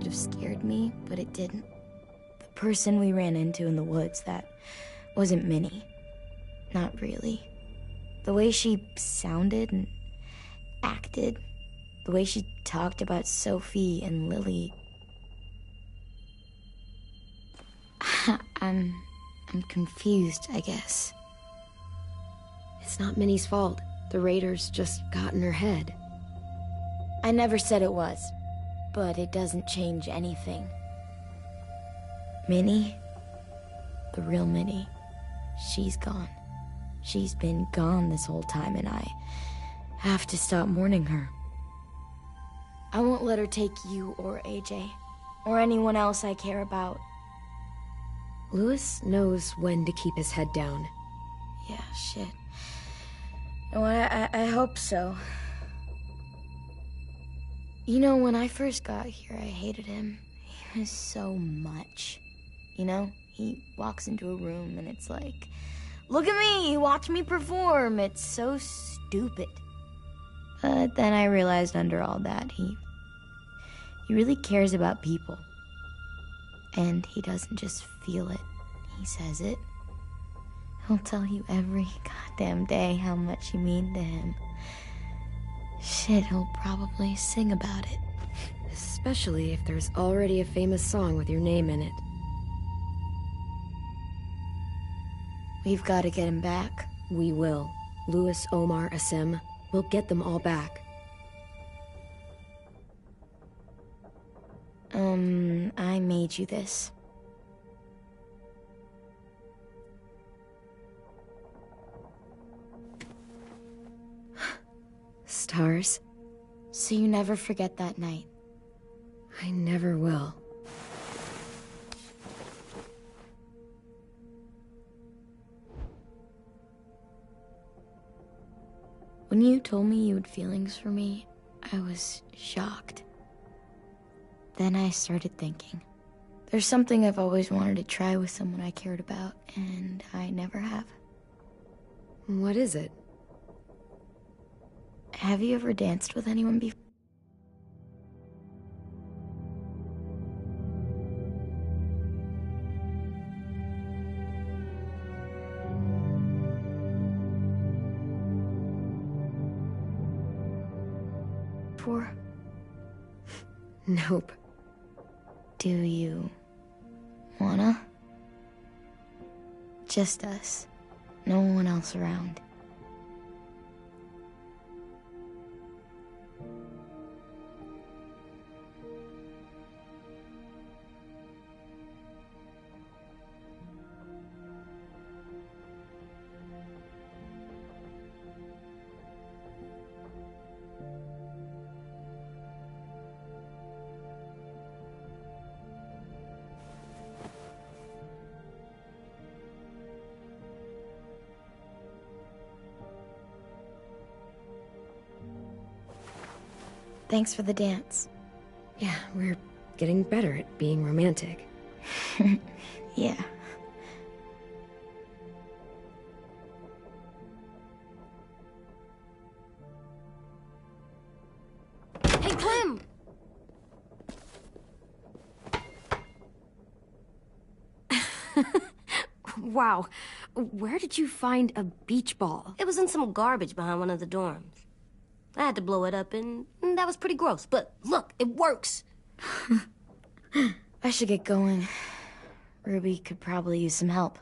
have scared me, but it didn't. The person we ran into in the woods, that wasn't Minnie. Not really. The way she sounded and acted, the way she talked about Sophie and Lily. I'm confused, I guess. It's not Minnie's fault. The raiders just got in her head. I never said it was, but it doesn't change anything. Minnie, the real Minnie, she's gone. She's been gone this whole time, and I have to stop mourning her. I won't let her take you or AJ, or anyone else I care about. Louis knows when to keep his head down. Yeah, shit. No, I hope so. You know, when I first got here, I hated him. He was so much. You know, he walks into a room and it's like, look at me, watch me perform. It's so stupid. But then I realized under all that, he really cares about people. And he doesn't just feel it, he says it. He'll tell you every goddamn day how much you mean to him. Shit, he'll probably sing about it. Especially if there's already a famous song with your name in it. We've got to get him back. We will. Louis, Omar, Asim. We'll get them all back. I made you this. Stars? So you never forget that night. I never will. When you told me you had feelings for me, I was shocked. Then I started thinking. There's something I've always wanted to try with someone I cared about, and I never have. What is it? Have you ever danced with anyone before? Nope. Do you wanna? Just us. No one else around. Thanks for the dance. Yeah, we're getting better at being romantic. Yeah. Hey, Clem! Wow, where did you find a beach ball? It was in some garbage behind one of the dorms. I had to blow it up, and that was pretty gross. But look, it works. I should get going. Ruby could probably use some help.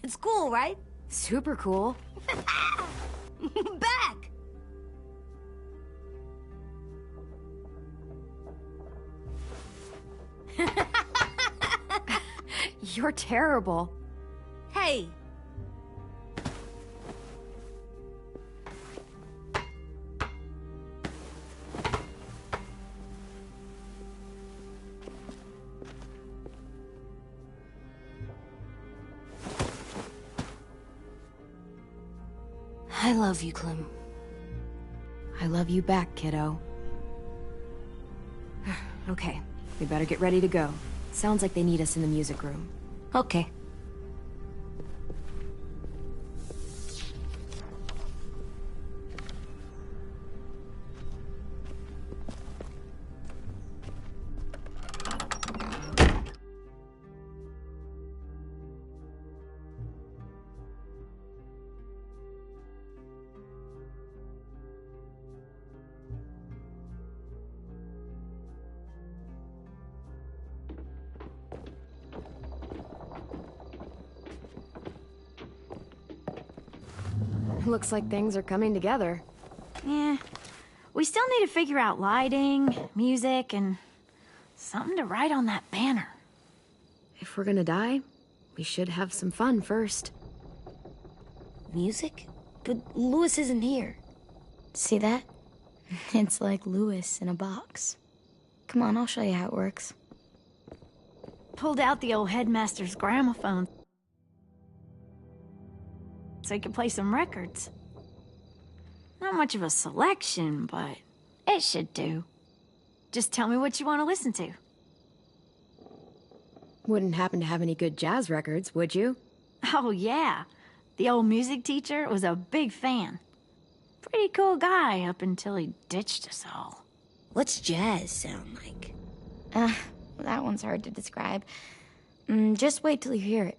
It's cool, right? Super cool. Back! You're terrible. Hey! I love you, Clem. I love you back, kiddo. Okay, we better get ready to go. Sounds like they need us in the music room. Okay. Looks like things are coming together. Yeah. We still need to figure out lighting, music, and something to write on that banner. If we're gonna die, we should have some fun first. Music? But Louis isn't here. See that? It's like Louis in a box. Come on, I'll show you how it works. Pulled out the old headmaster's gramophone so he could play some records. Not much of a selection, but it should do. Just tell me what you want to listen to. Wouldn't happen to have any good jazz records, would you? Oh, yeah. The old music teacher was a big fan. Pretty cool guy up until he ditched us all. What's jazz sound like? That one's hard to describe. Just wait till you hear it.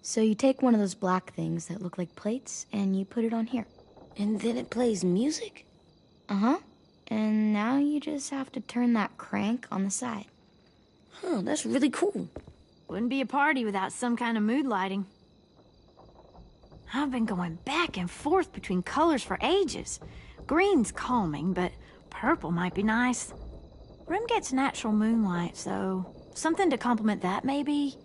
So you take one of those black things that look like plates, and you put it on here. And then it plays music? Uh-huh. And now you just have to turn that crank on the side. Huh, that's really cool. Wouldn't be a party without some kind of mood lighting. I've been going back and forth between colors for ages. Green's calming, but purple might be nice. Room gets natural moonlight, so something to complement that, maybe?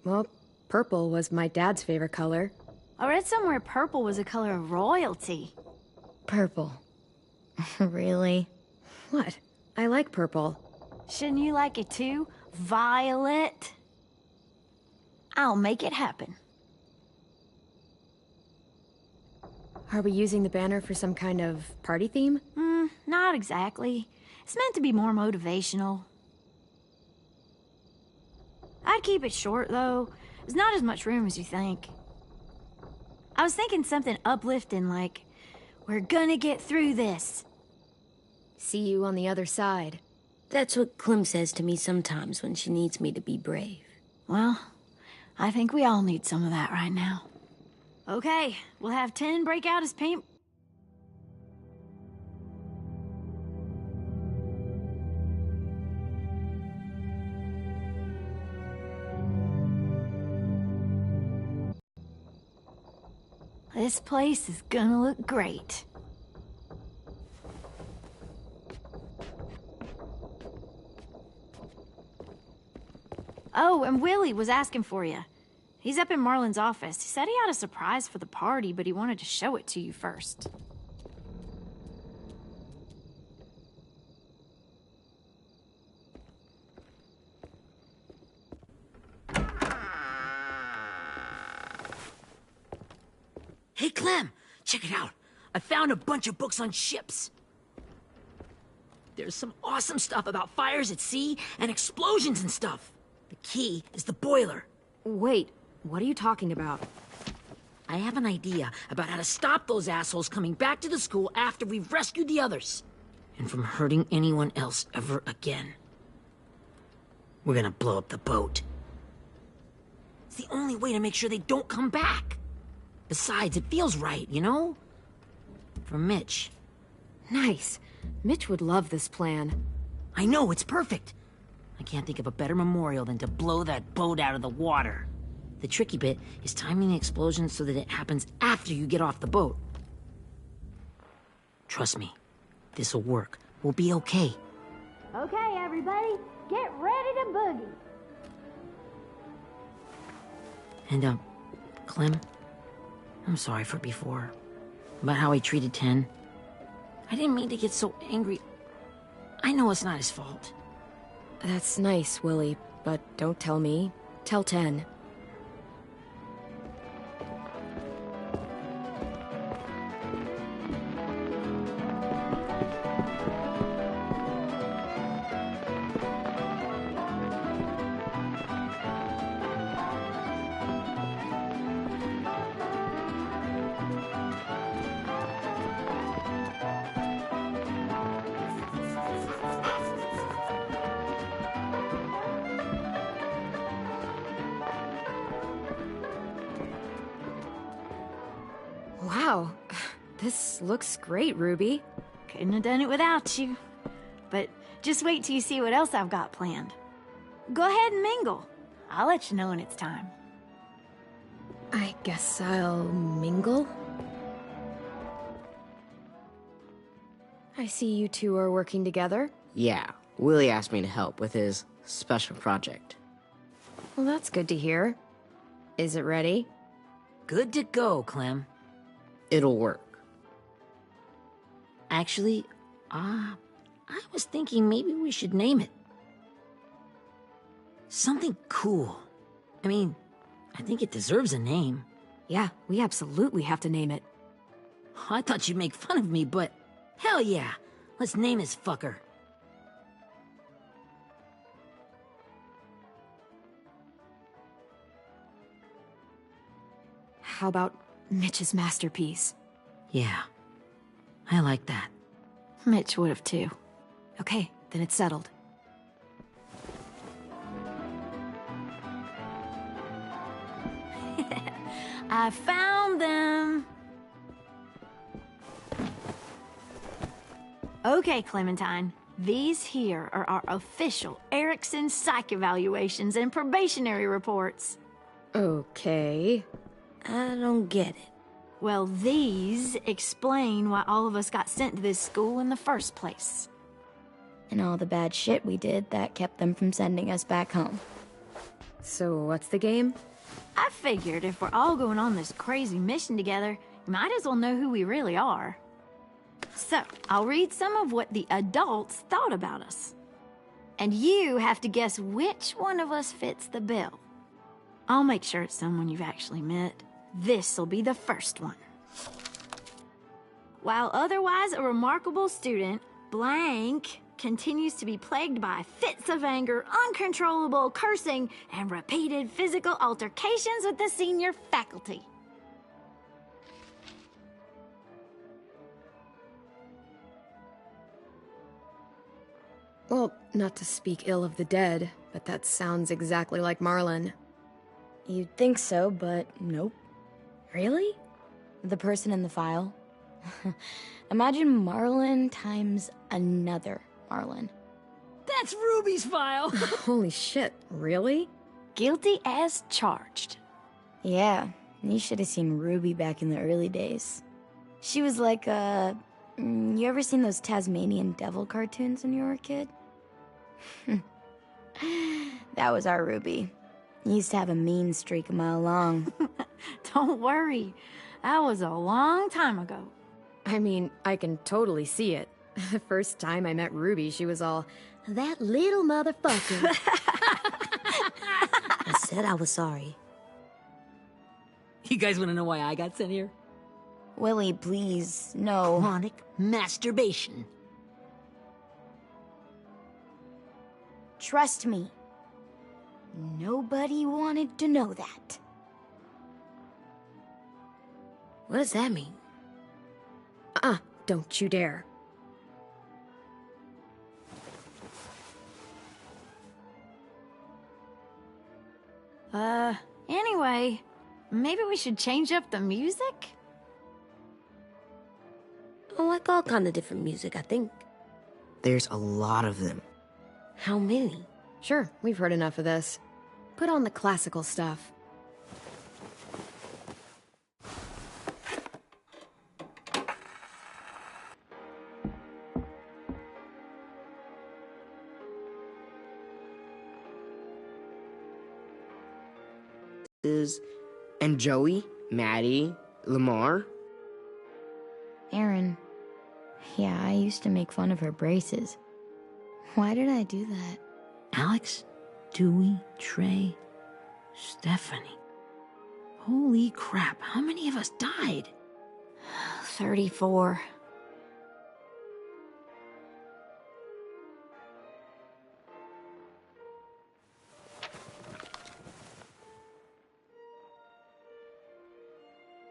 Well, purple was my dad's favorite color. I read somewhere purple was a color of royalty. Purple. Really? What? I like purple. Shouldn't you like it too? Violet? I'll make it happen. Are we using the banner for some kind of party theme? Not exactly. It's meant to be more motivational. I'd keep it short, though. There's not as much room as you think. I was thinking something uplifting like, we're gonna get through this. See you on the other side. That's what Clem says to me sometimes when she needs me to be brave. Well, I think we all need some of that right now. Okay, we'll have 10 break out his paint. This place is gonna look great. Oh, and Willie was asking for you. He's up in Marlin's office. He said he had a surprise for the party, but he wanted to show it to you first. Hey, Clem, check it out. I found a bunch of books on ships. There's some awesome stuff about fires at sea and explosions and stuff. The key is the boiler. Wait, what are you talking about? I have an idea about how to stop those assholes coming back to the school after we've rescued the others. And from hurting anyone else ever again. We're gonna blow up the boat. It's the only way to make sure they don't come back. Besides, it feels right, you know? For Mitch. Nice. Mitch would love this plan. I know, it's perfect. I can't think of a better memorial than to blow that boat out of the water. The tricky bit is timing the explosion so that it happens after you get off the boat. Trust me, this'll work. We'll be okay. Okay, everybody, get ready to boogie. And, Clem, I'm sorry for before. About how I treated Ten. I didn't mean to get so angry. I know it's not his fault. That's nice, Willie, but don't tell me. Tell 10. Wow, this looks great, Ruby. Couldn't have done it without you. But just wait till you see what else I've got planned. Go ahead and mingle. I'll let you know when it's time. I guess I'll mingle? I see you two are working together. Yeah, Willie asked me to help with his special project. Well, that's good to hear. Is it ready? Good to go, Clem. It'll work. Actually, I was thinking maybe we should name it. Something cool. I mean, I think it deserves a name. Yeah, we absolutely have to name it. I thought you'd make fun of me, but hell yeah. Let's name this fucker. How about Mitch's masterpiece? Yeah, I like that. Mitch would have too. Okay, then it's settled. I found them! Okay, Clementine. These here are our official Erickson psych evaluations and probationary reports. Okay. I don't get it. Well, these explain why all of us got sent to this school in the first place. And all the bad shit we did that kept them from sending us back home. So what's the game? I figured if we're all going on this crazy mission together, you might as well know who we really are. So, I'll read some of what the adults thought about us. And you have to guess which one of us fits the bill. I'll make sure it's someone you've actually met. This'll be the first one. While otherwise a remarkable student, blank continues to be plagued by fits of anger, uncontrollable cursing, and repeated physical altercations with the senior faculty. Well, not to speak ill of the dead, but that sounds exactly like Marlon. You'd think so, but nope. Really? The person in the file? Imagine Marlon times another Marlon. That's Ruby's file! Holy shit, really? Guilty as charged. Yeah, you should have seen Ruby back in the early days. She was like, you ever seen those Tasmanian devil cartoons when you were a kid? That was our Ruby. Used to have a mean streak a mile long. Don't worry. That was a long time ago. I mean, I can totally see it. The first time I met Ruby, she was all, "That little motherfucker." I said I was sorry. You guys want to know why I got sent here? Willie, please, no. Chronic masturbation. Trust me. Nobody wanted to know that. What does that mean? Don't you dare. Anyway, maybe we should change up the music? I like all kind of different music, I think. There's a lot of them. How many? Sure, we've heard enough of this. Put on the classical stuff. And Joey, Maddie, Lamar. Aaron. Yeah, I used to make fun of her braces. Why did I do that? Alex, Dewey, Trey, Stephanie. Holy crap, how many of us died? 34.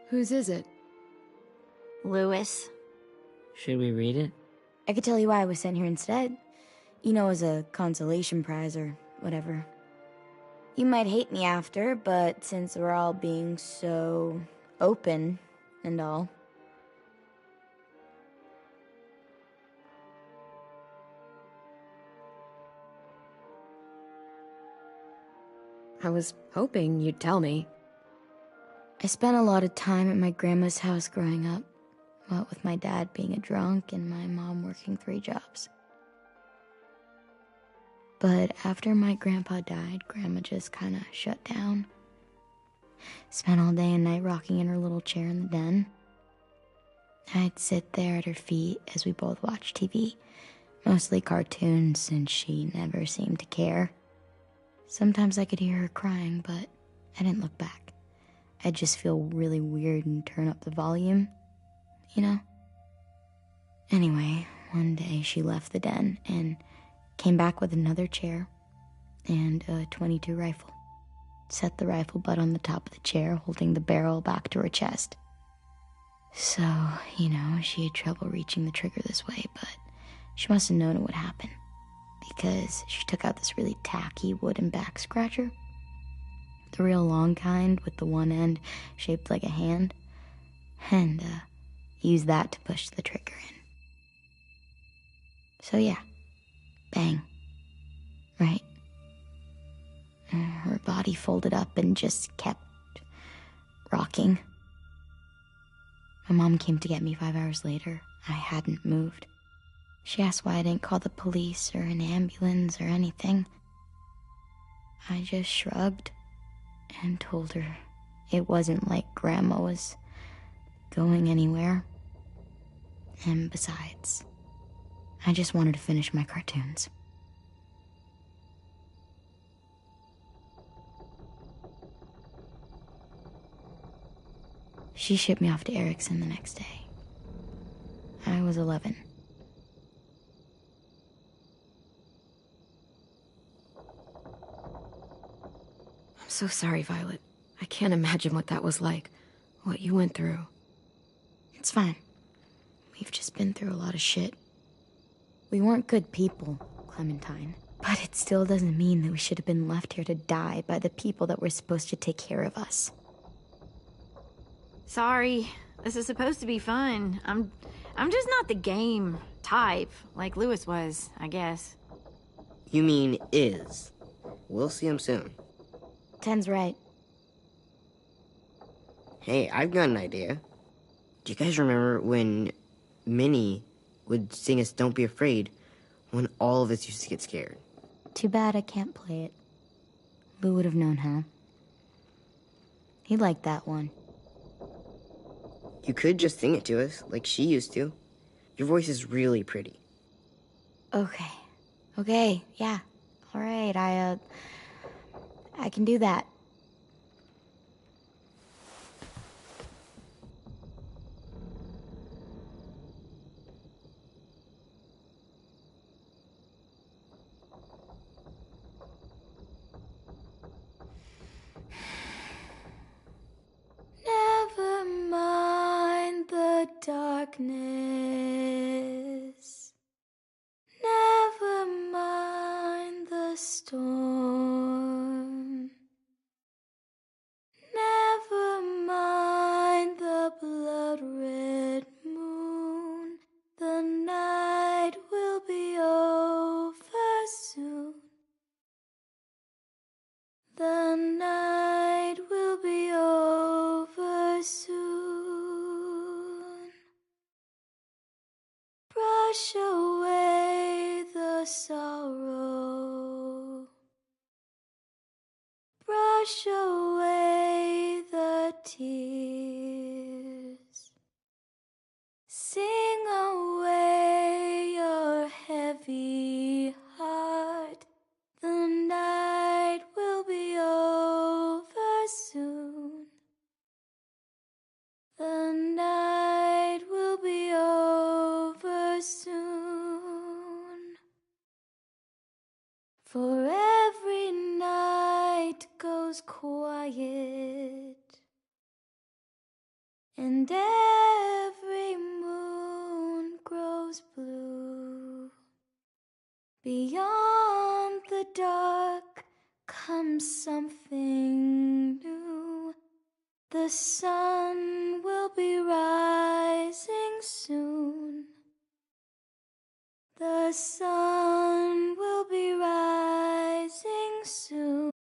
Whose is it? Lewis. Should we read it? I could tell you why I was sent here instead. You know, as a consolation prize or whatever. You might hate me after, but since we're all being so open and all. I was hoping you'd tell me. I spent a lot of time at my grandma's house growing up, what with my dad being a drunk and my mom working 3 jobs. But after my grandpa died, Grandma just kind of shut down. Spent all day and night rocking in her little chair in the den. I'd sit there at her feet as we both watched TV, mostly cartoons since she never seemed to care. Sometimes I could hear her crying, but I didn't look back. I'd just feel really weird and turn up the volume, you know? Anyway, one day she left the den and came back with another chair and a .22 rifle. Set the rifle butt on the top of the chair, holding the barrel back to her chest. So, you know, she had trouble reaching the trigger this way, but she must have known it would happen, because she took out this really tacky wooden back scratcher. The real long kind with the one end shaped like a hand, and used that to push the trigger in. So yeah, bang, right? Her body folded up and just kept rocking. My mom came to get me 5 hours later. I hadn't moved. She asked why I didn't call the police or an ambulance or anything. I just shrugged and told her it wasn't like Grandma was going anywhere. And besides, I just wanted to finish my cartoons. She shipped me off to Erickson the next day. I was 11. I'm so sorry, Violet. I can't imagine what that was like. What you went through. It's fine. We've just been through a lot of shit. We weren't good people, Clementine. But it still doesn't mean that we should have been left here to die by the people that were supposed to take care of us. Sorry. This is supposed to be fun. I'm just not the game type, like Louis was, I guess. You mean is. We'll see him soon. Ten's right. Hey, I've got an idea. Do you guys remember when Minnie would sing us Don't Be Afraid when all of us used to get scared? Too bad I can't play it. Lou would have known how. He liked that one. You could just sing it to us, like she used to. Your voice is really pretty. Okay. Okay, yeah. All right, I can do that. Never mind the darkness. Never mind the storm. Never mind the blood-red moon. The night will be over soon. The night will be over soon. Brush away the sorrow. Brush away the tears. Sing away your heavy heart. The night will be over soon. The night will be over soon. For every night goes quiet, and every moon grows blue. Beyond the dark comes something new. The sun will be rising soon. The sun will be rising soon.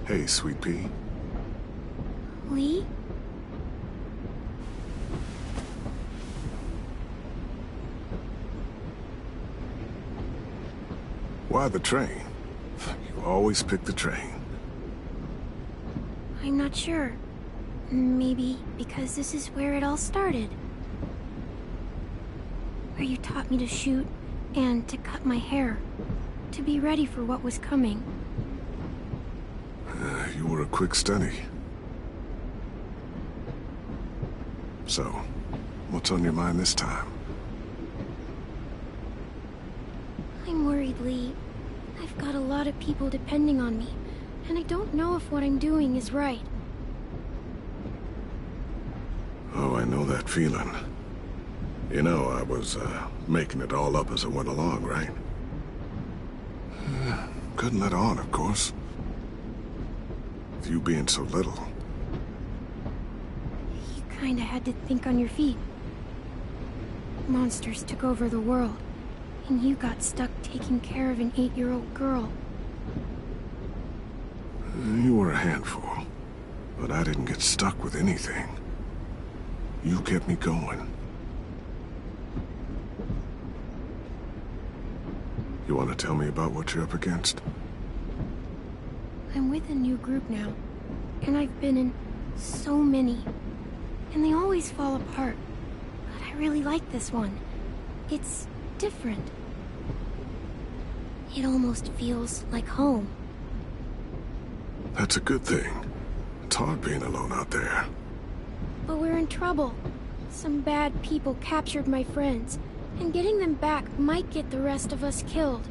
Hey, Sweet Pea. Lee? Why the train? You always pick the train. I'm not sure. Maybe because this is where it all started. Where you taught me to shoot and to cut my hair. To be ready for what was coming. You were a quick study. So, what's on your mind this time? I'm worried, Lee. I've got a lot of people depending on me, and I don't know if what I'm doing is right. Oh, I know that feeling. You know, I was, making it all up as I went along, right? Couldn't let on, of course. With you being so little. You kinda had to think on your feet. Monsters took over the world, and you got stuck taking care of an 8-year-old girl. You were a handful, but I didn't get stuck with anything. You kept me going. You want to tell me about what you're up against? I'm with a new group now, and I've been in so many, and they always fall apart. But I really like this one. It's different. It almost feels like home. That's a good thing. It's hard being alone out there. But we're in trouble. Some bad people captured my friends, and getting them back might get the rest of us killed.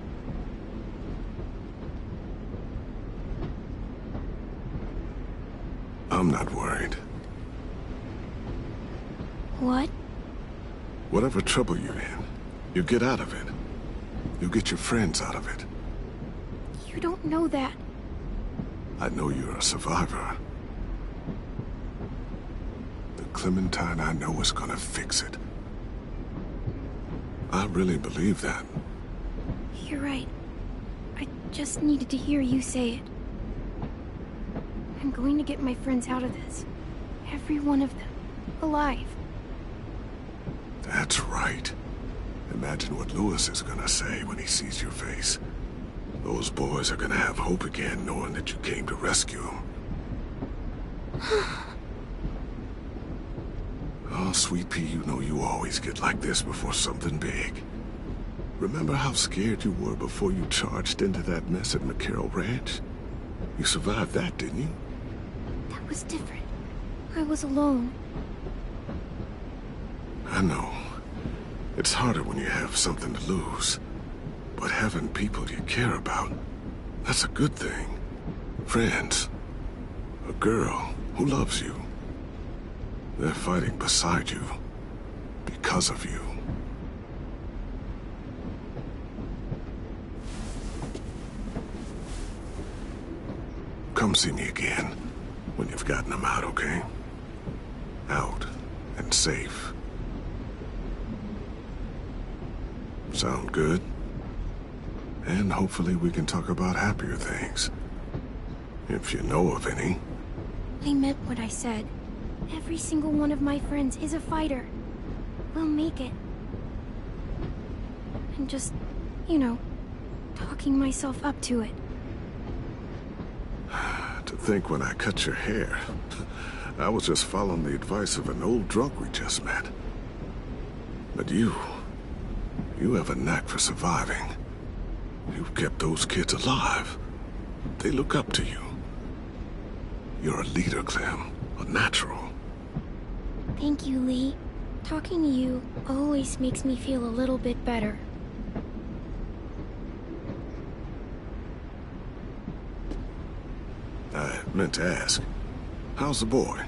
I'm not worried. What? Whatever trouble you're in, you get out of it. You get your friends out of it. You don't know that. I know you're a survivor. The Clementine I know is gonna fix it. I really believe that. You're right. I just needed to hear you say it. I'm going to get my friends out of this. Every one of them. Alive. That's right. Imagine what Lewis is gonna say when he sees your face. Those boys are gonna have hope again, knowing that you came to rescue them. Oh, Sweet Pea, you know you always get like this before something big. Remember how scared you were before you charged into that mess at McCarroll Ranch? You survived that, didn't you? That was different. I was alone. I know. It's harder when you have something to lose. But having people you care about, that's a good thing. Friends. A girl who loves you. They're fighting beside you. Because of you. Come see me again when you've gotten them out, okay? Out and safe. Sound good? And hopefully we can talk about happier things. If you know of any. I meant what I said. Every single one of my friends is a fighter. We'll make it. I'm just, you know, talking myself up to it. To think when I cut your hair, I was just following the advice of an old drunk we just met. But you have a knack for surviving. You've kept those kids alive. They look up to you. You're a leader, Clem. A natural. Thank you, Lee. Talking to you always makes me feel a little bit better. I meant to ask, how's the boy?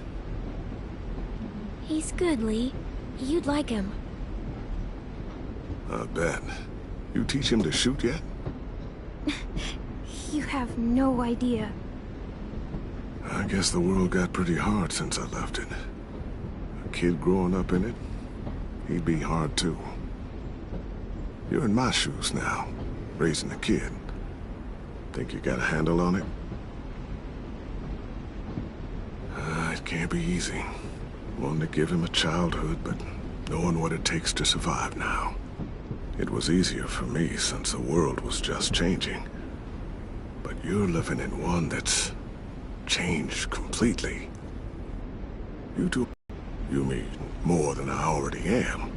He's good, Lee. You'd like him. I bet. You teach him to shoot yet? You have no idea. I guess the world got pretty hard since I left it. A kid growing up in it, he'd be hard too. You're in my shoes now, raising a kid. Think you got a handle on it? It can't be easy. Wanting to give him a childhood, but knowing what it takes to survive now. It was easier for me since the world was just changing. But you're living in one that's changed completely. You do. You mean more than I already am.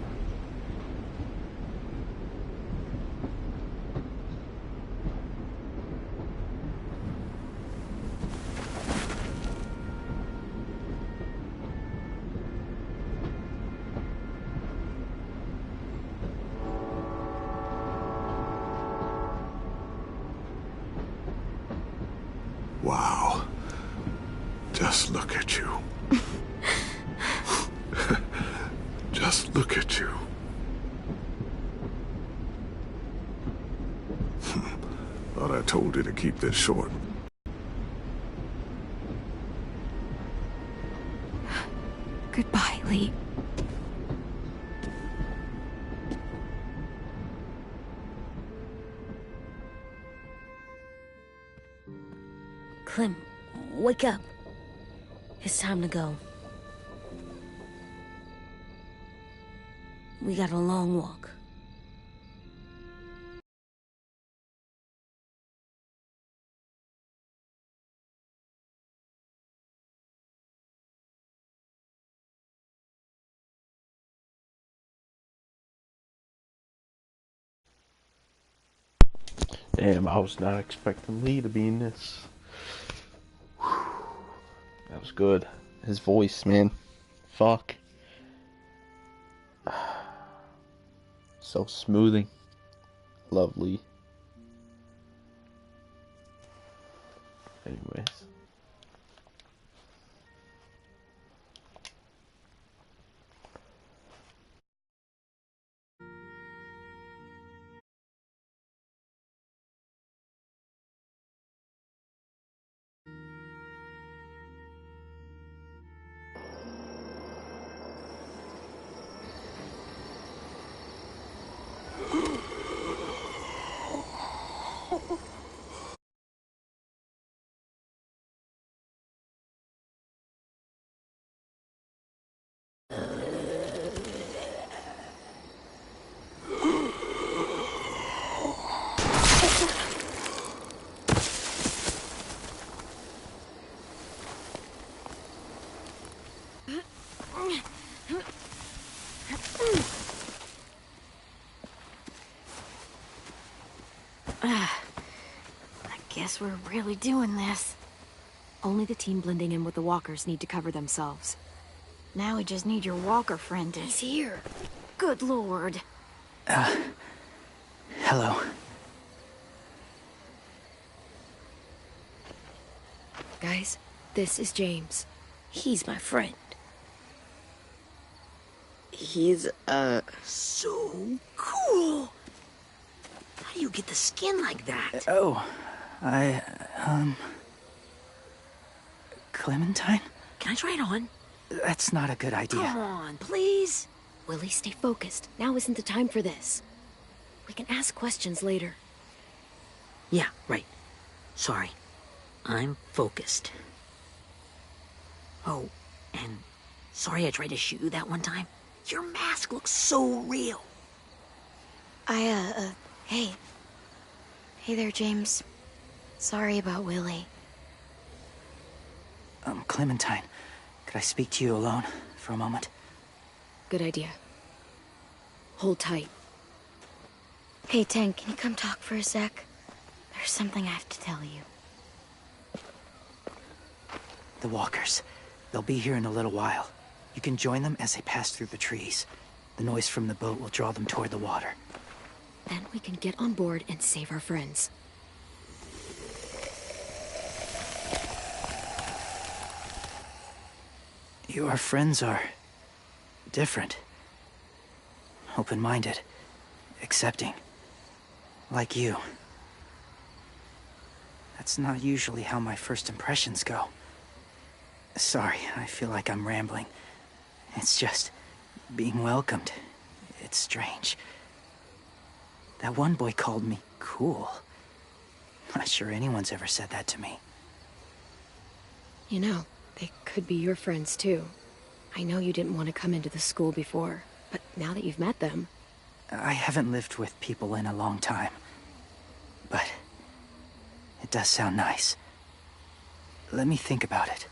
Wow. Just look at you. Just look at you. Thought I told you to keep this short. Goodbye, Lee. Clem, Wake up. It's time to go. We got a long walk. Damn, I was not expecting Lee to be in this. That was good. His voice, man. Fuck. So smoothing. Lovely. Anyways. I guess we're really doing this. Only the team blending in with the walkers need to cover themselves. Now we just need your walker friend to... He's here. Good lord. Hello. Guys, this is James. He's my friend. He's, So cool! How do you get the skin like that? Clementine? Can I try it on? That's not a good idea. Come on, please. Willie, stay focused. Now isn't the time for this. We can ask questions later. Yeah, right. Sorry. I'm focused. Oh, and sorry I tried to shoot you that one time. Your mask looks so real. Hey. Hey there, James. Sorry about Willie. Clementine, could I speak to you alone for a moment? Good idea. Hold tight. Hey, Tank, can you come talk for a sec? There's something I have to tell you. The walkers. They'll be here in a little while. You can join them as they pass through the trees. The noise from the boat will draw them toward the water. Then we can get on board and save our friends. Your friends are... different. Open-minded. Accepting. Like you. That's not usually how my first impressions go. Sorry, I feel like I'm rambling. It's just... being welcomed. It's strange. That one boy called me cool. Not sure anyone's ever said that to me. You know, they could be your friends too. I know you didn't want to come into the school before, but now that you've met them... I haven't lived with people in a long time. But... it does sound nice. Let me think about it.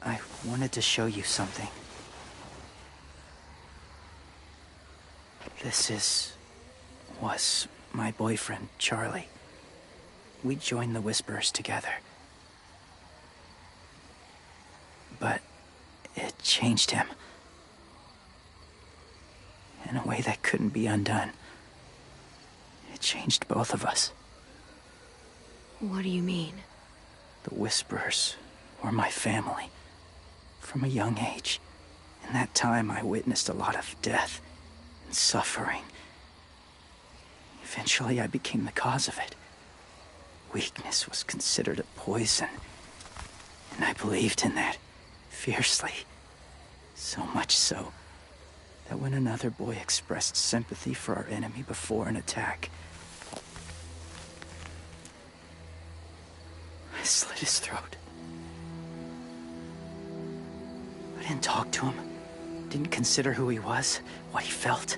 I wanted to show you something. This was my boyfriend, Charlie. We joined the Whisperers together. But it changed him. In a way that couldn't be undone. It changed both of us. What do you mean? The Whisperers were my family. From a young age. In that time, I witnessed a lot of death and suffering. Eventually, I became the cause of it. Weakness was considered a poison. And I believed in that fiercely. So much so that when another boy expressed sympathy for our enemy before an attack, I slit his throat. I didn't talk to him, didn't consider who he was, what he felt.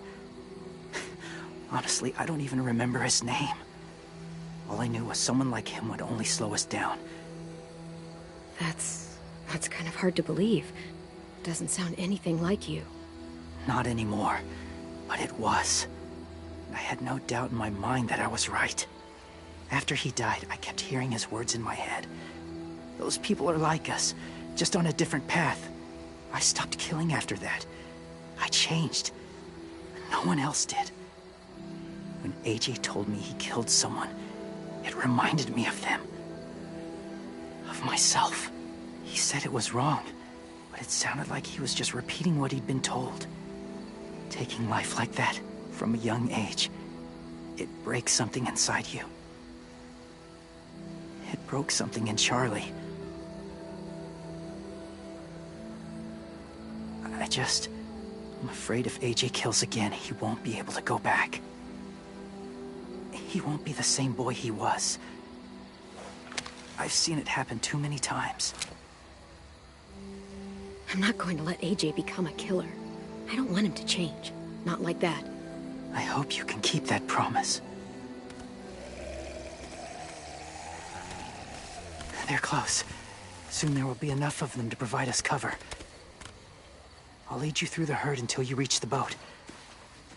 Honestly, I don't even remember his name. All I knew was someone like him would only slow us down. That's kind of hard to believe. Doesn't sound anything like you. Not anymore, but it was. I had no doubt in my mind that I was right. After he died, I kept hearing his words in my head. Those people are like us, just on a different path. I stopped killing after that. I changed. No one else did. When AJ told me he killed someone, it reminded me of them. Of myself. He said it was wrong, but it sounded like he was just repeating what he'd been told. Taking life like that, from a young age, it breaks something inside you. It broke something in Charlie. I'm afraid if AJ kills again, he won't be able to go back. He won't be the same boy he was. I've seen it happen too many times. I'm not going to let AJ become a killer. I don't want him to change. Not like that. I hope you can keep that promise. They're close. Soon there will be enough of them to provide us cover. I'll lead you through the herd until you reach the boat.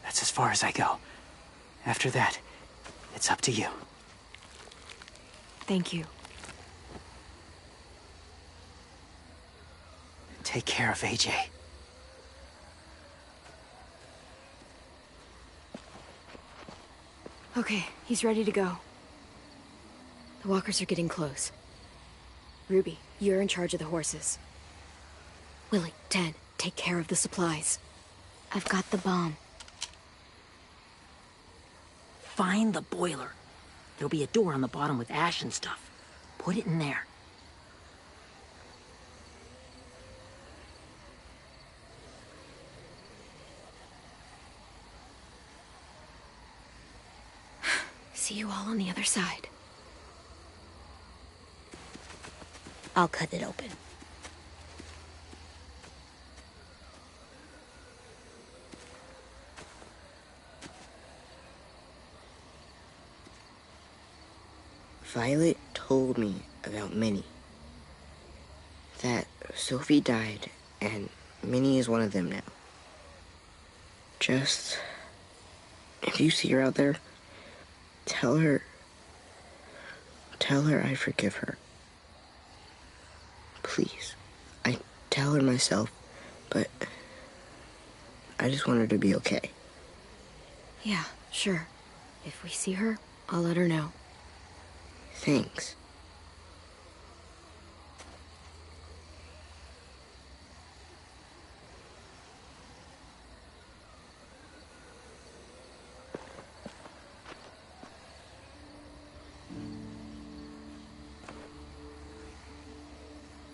That's as far as I go. After that, it's up to you. Thank you. Take care of AJ. Okay, he's ready to go. The walkers are getting close. Ruby, you're in charge of the horses. Willie, Ted, take care of the supplies. I've got the bomb. Find the boiler. There'll be a door on the bottom with ash and stuff. Put it in there. See you all on the other side. I'll cut it open. Violet told me about Minnie. That Sophie died, and Minnie is one of them now. Just... if you see her out there, tell her I forgive her. Please. I tell her myself, but I just want her to be okay. Yeah, sure. If we see her, I'll let her know. Thanks.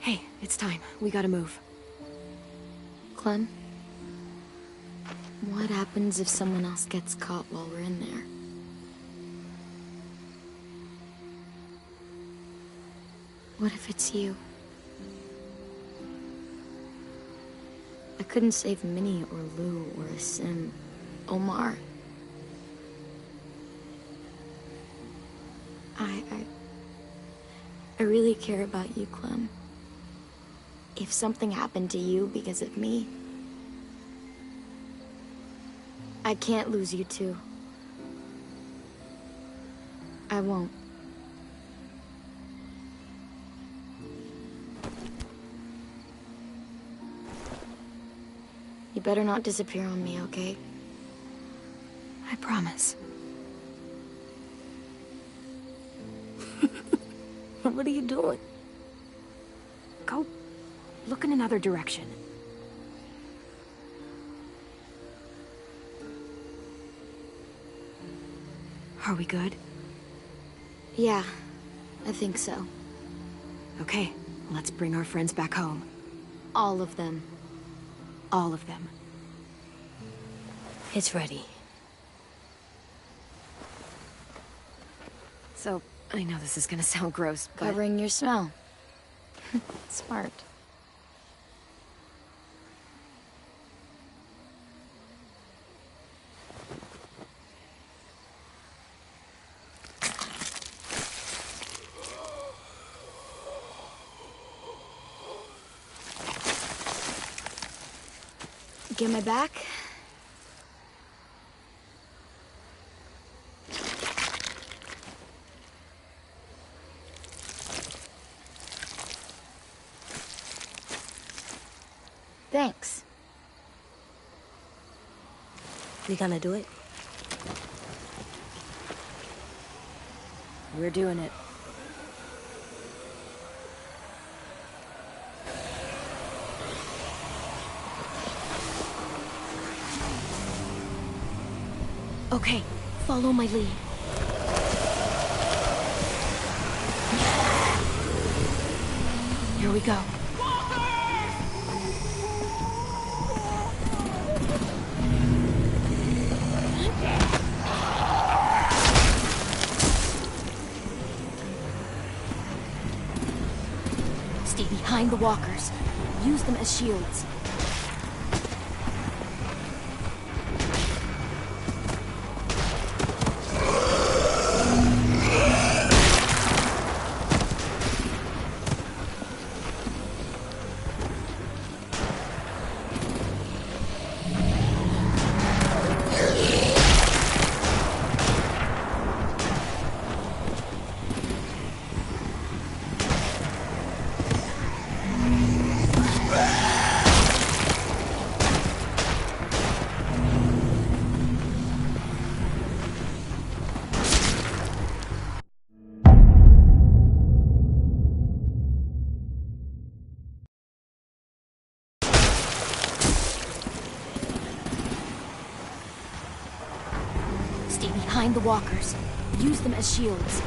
Hey, it's time. We gotta move. Clem? What happens if someone else gets caught while we're in there? What if it's you? I couldn't save Minnie or Lou or Sim, Omar. I really care about you, Clem. If something happened to you because of me, I can't lose you too. I won't. You better not disappear on me, okay? I promise. What are you doing? Go look in another direction. Are we good? Yeah, I think so. Okay, let's bring our friends back home. All of them. All of them. It's ready. So, I know this is gonna sound gross, but... Covering your smell. Smart. Get my back? Thanks. We gonna do it? We're doing it. Okay, follow my lead. Here we go. Stay behind the walkers. Use them as shields. Behind the walkers. Use them as shields.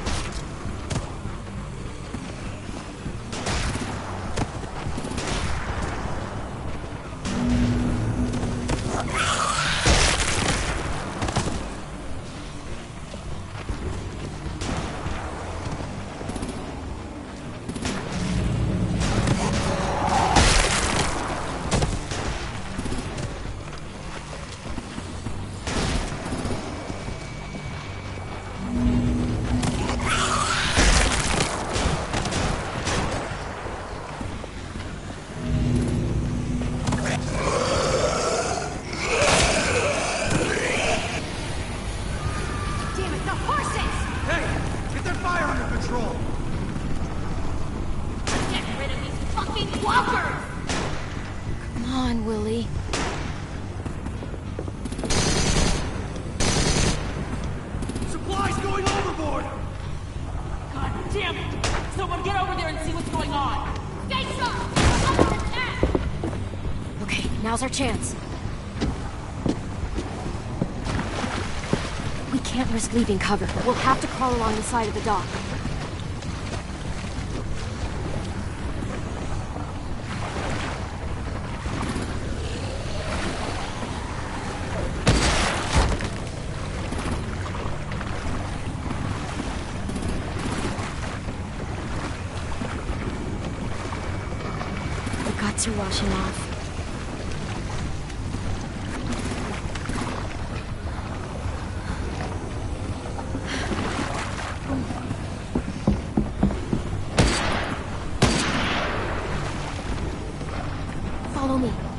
Now's our chance. We can't risk leaving cover. We'll have to crawl along the side of the dock. The guts are washing off.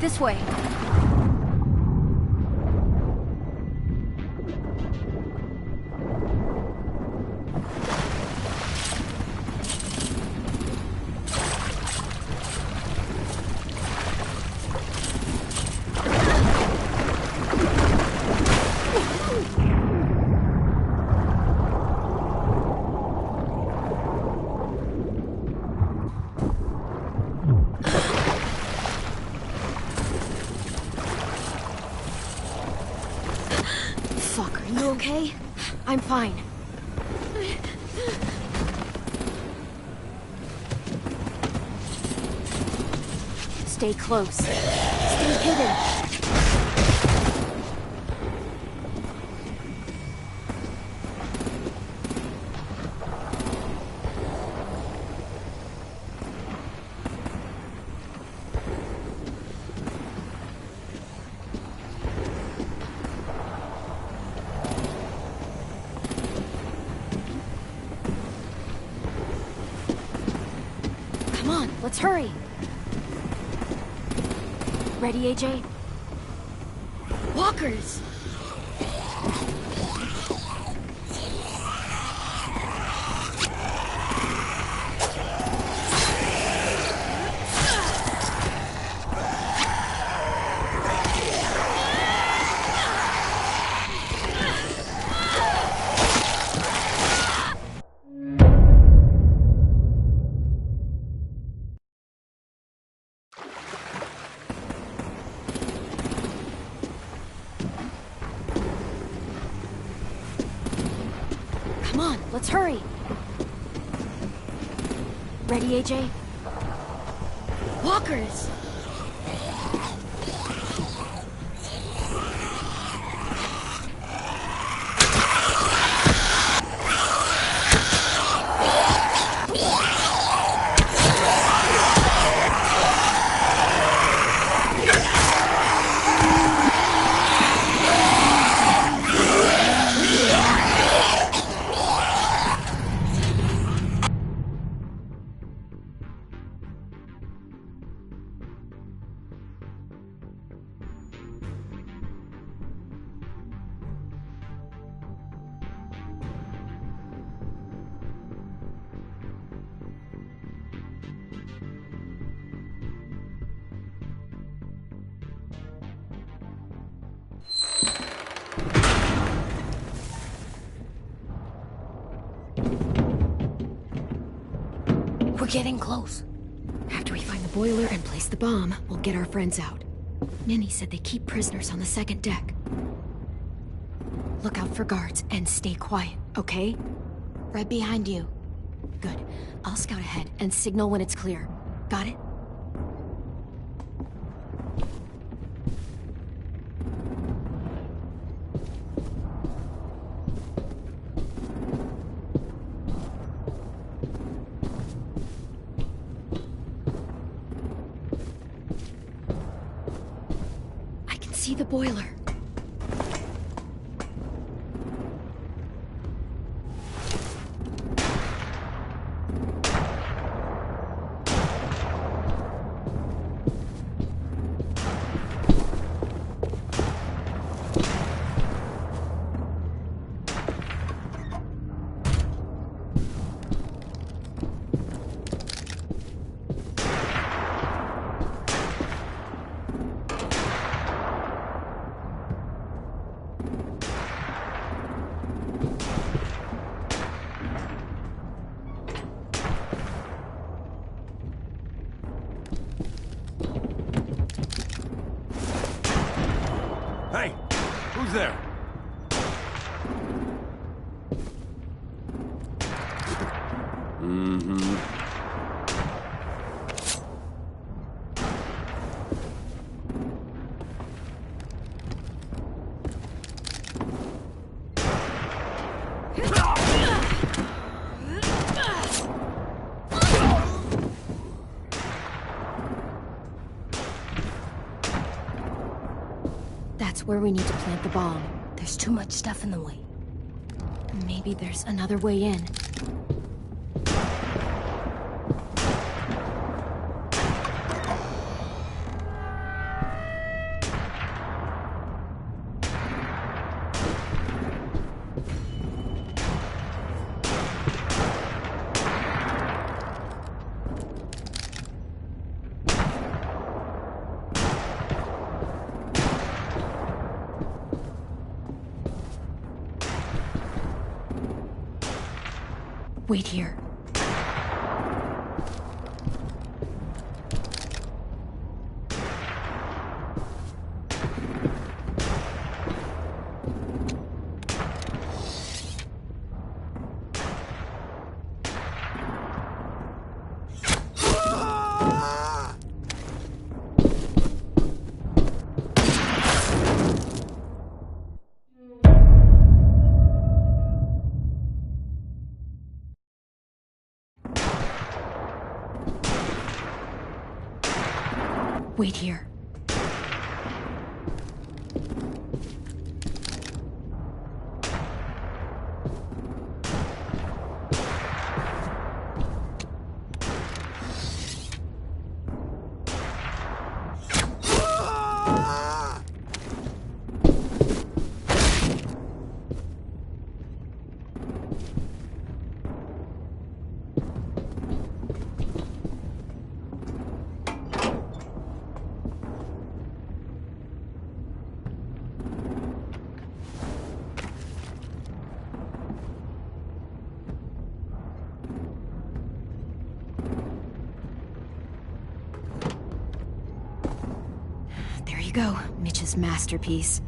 This way. Okay? I'm fine. Stay close. Stay hidden. let's hurry! Ready, AJ? Walkers! Come on, let's hurry! Ready, AJ? Walkers! We're getting close. After we find the boiler and place the bomb, we'll get our friends out. Ninny said they keep prisoners on the second deck. Look out for guards and stay quiet, okay? Right behind you. Good. I'll scout ahead and signal when it's clear. Got it? See the boiler. Hey, who's there? Mm-hmm. That's where we need to plant the bomb. There's too much stuff in the way. Maybe there's another way in. Wait here. Wait here. go, Mitch's masterpiece.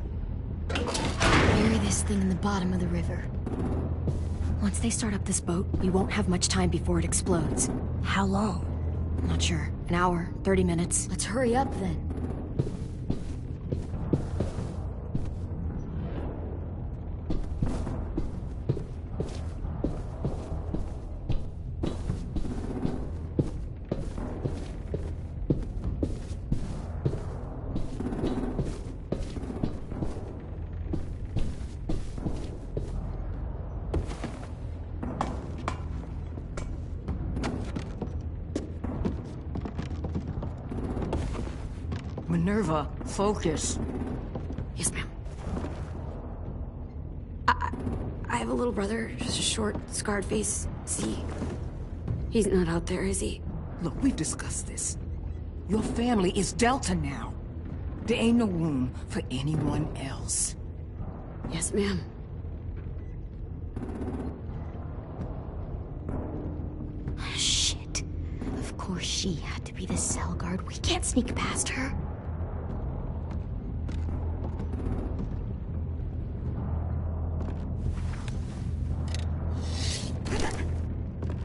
Bury this thing in the bottom of the river. Once they start up this boat, we won't have much time before it explodes. How long? Not sure. An hour, 30 minutes. Let's hurry up then. Minerva, focus. Yes, ma'am. I have a little brother, just a short, scarred face. See, he's not out there, is he? Look, we've discussed this. Your family is Delta now. There ain't no room for anyone else. Yes, ma'am. Shit. Of course she had to be the cell guard. We can't sneak past her.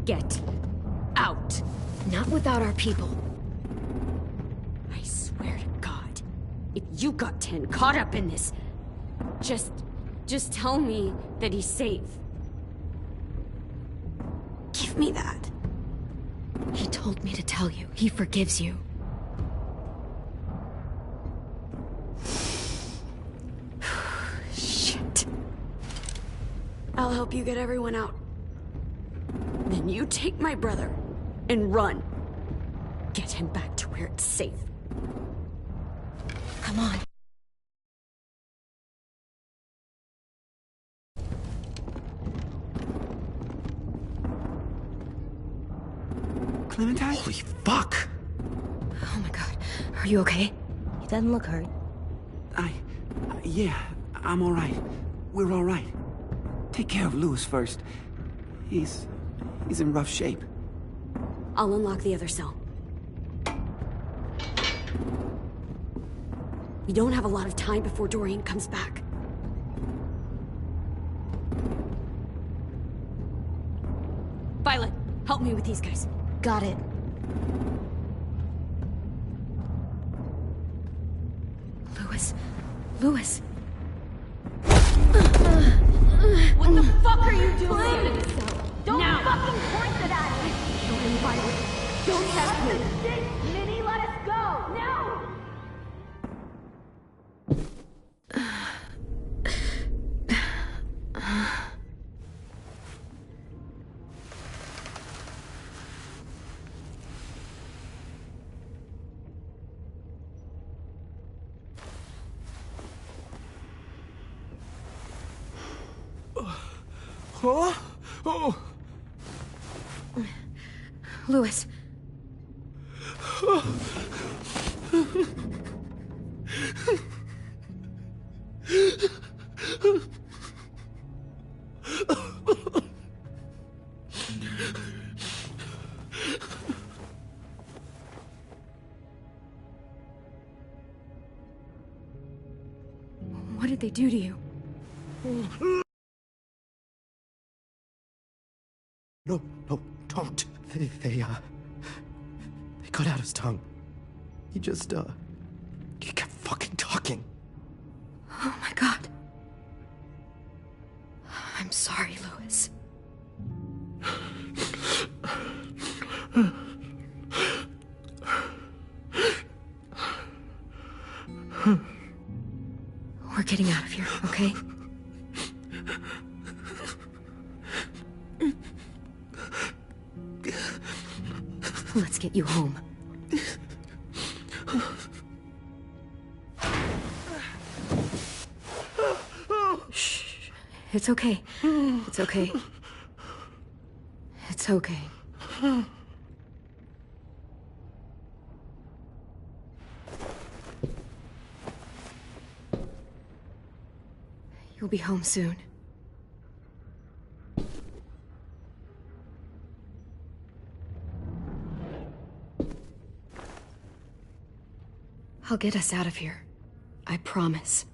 Get out. Not without our people. I swear to God, if you got 10 caught up in this, just tell me that he's safe. Give me that. He told me to tell you. He forgives you. Shit. I'll help you get everyone out. Then you take my brother and run. Get him back to where it's safe. Come on. Clementine? Holy fuck! Oh my god. Are you okay? He doesn't look hurt. Yeah, I'm alright. We're alright. Take care of Louis first. He's in rough shape. I'll unlock the other cell. We don't have a lot of time before Dorian comes back. Violet, help me with these guys. Got it. Louis. What the fuck are you doing? Don't fucking point it at me! Dorian, Violet, don't test me. Minnie, let us go! No! Oh! Louis. What did they do to you? No, don't. They cut out his tongue. He kept fucking talking. Oh my god. I'm sorry, Louis. We're getting out of here, okay? Let's get you home. Shh. It's okay. It's okay. It's okay. You'll be home soon. I'll get us out of here. I promise.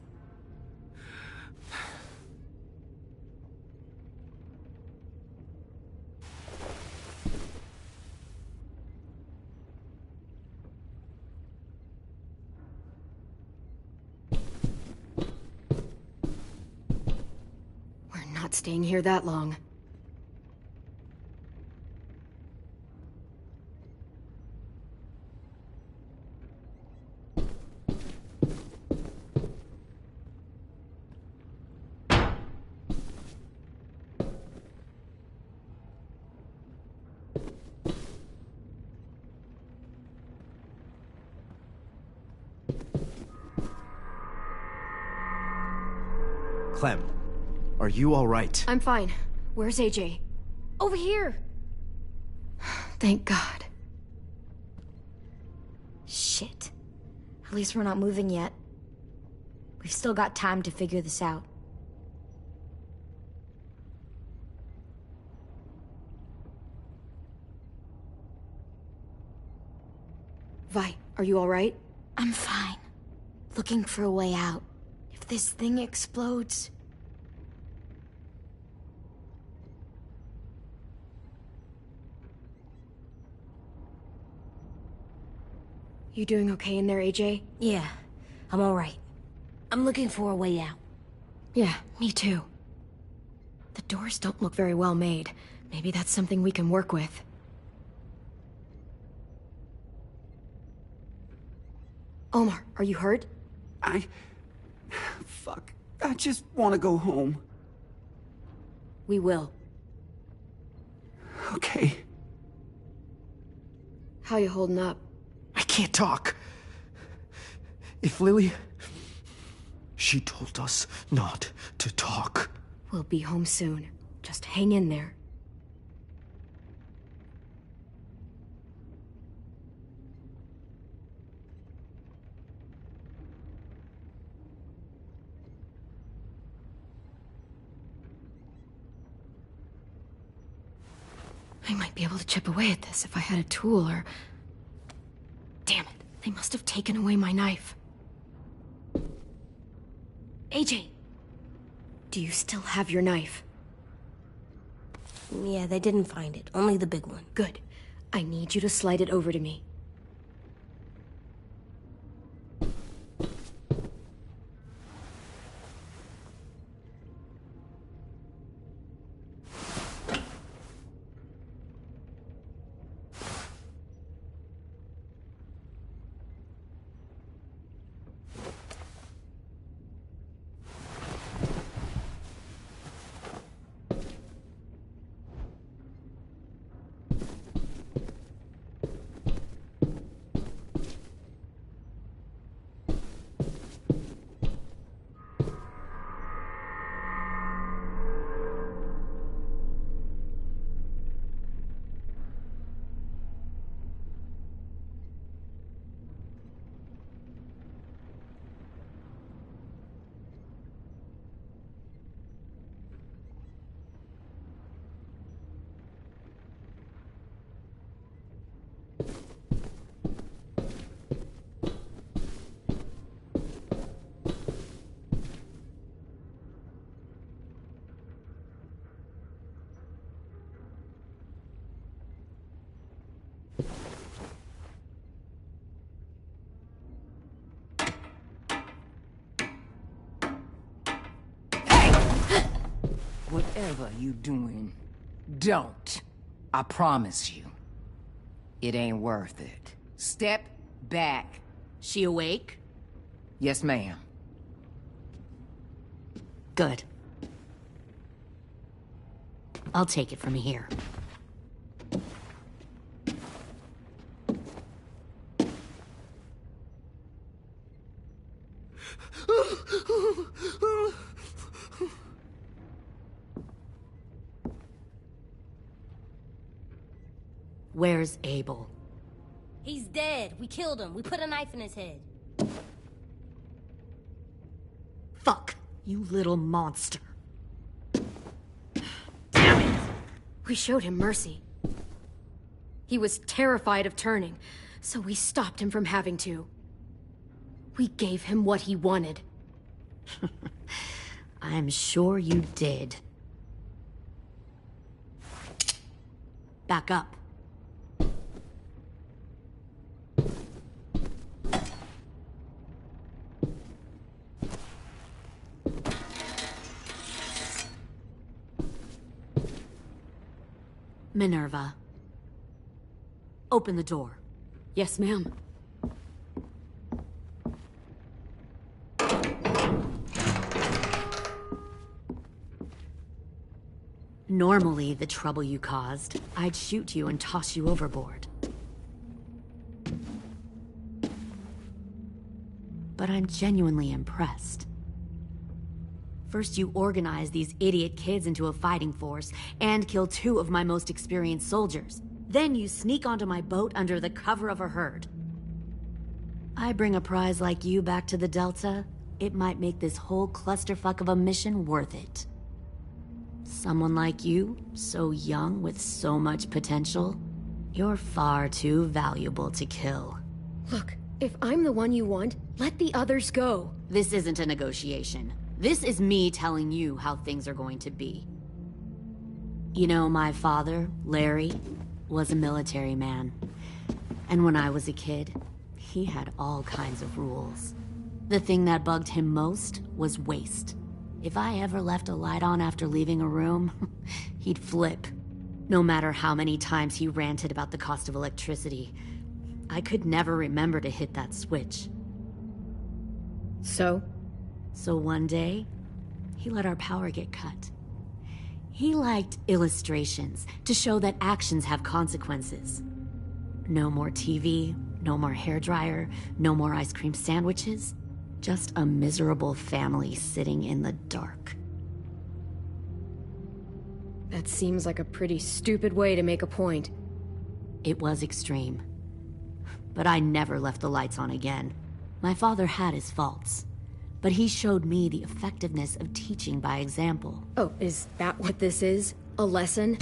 We're not staying here that long. Clem, are you all right? I'm fine. Where's AJ? Over here! Thank God. Shit. At least we're not moving yet. We've still got time to figure this out. Vi, are you alright? I'm fine. Looking for a way out. If this thing explodes... You doing okay in there, AJ? Yeah, I'm alright. I'm looking for a way out. Yeah, me too. The doors don't look very well made. Maybe that's something we can work with. Omar, are you hurt? Fuck. I just want to go home. We will. Okay. How you holding up? I can't talk. If Lily... She told us not to talk. We'll be home soon. Just hang in there. I might be able to chip away at this if I had a tool or... Damn it, they must have taken away my knife. AJ! Do you still have your knife? Yeah, they didn't find it. Only the big one. Good. I need you to slide it over to me. Whatever you doing, don't. I promise you. It ain't worth it. Step back. She awake? Yes, ma'am. Good. I'll take it from here. Where's Abel? He's dead. We killed him. We put a knife in his head. Fuck, you little monster. Damn it! We showed him mercy. He was terrified of turning, so we stopped him from having to. We gave him what he wanted. I'm sure you did. Back up. Minerva. Open the door. Yes, ma'am. Normally, the trouble you caused, I'd shoot you and toss you overboard. But I'm genuinely impressed. First, you organize these idiot kids into a fighting force and kill 2 of my most experienced soldiers. Then you sneak onto my boat under the cover of a herd. I bring a prize like you back to the Delta, it might make this whole clusterfuck of a mission worth it. Someone like you, so young with so much potential, you're far too valuable to kill. Look, if I'm the one you want, let the others go. This isn't a negotiation. This is me telling you how things are going to be. You know, my father, Larry, was a military man. And when I was a kid, he had all kinds of rules. The thing that bugged him most was waste. If I ever left a light on after leaving a room, he'd flip. No matter how many times he ranted about the cost of electricity, I could never remember to hit that switch. So one day, he let our power get cut. He liked illustrations to show that actions have consequences. No more TV, no more hairdryer, no more ice cream sandwiches. Just a miserable family sitting in the dark. That seems like a pretty stupid way to make a point. It was extreme. But I never left the lights on again. My father had his faults. But he showed me the effectiveness of teaching by example. Oh, is that what this is? A lesson?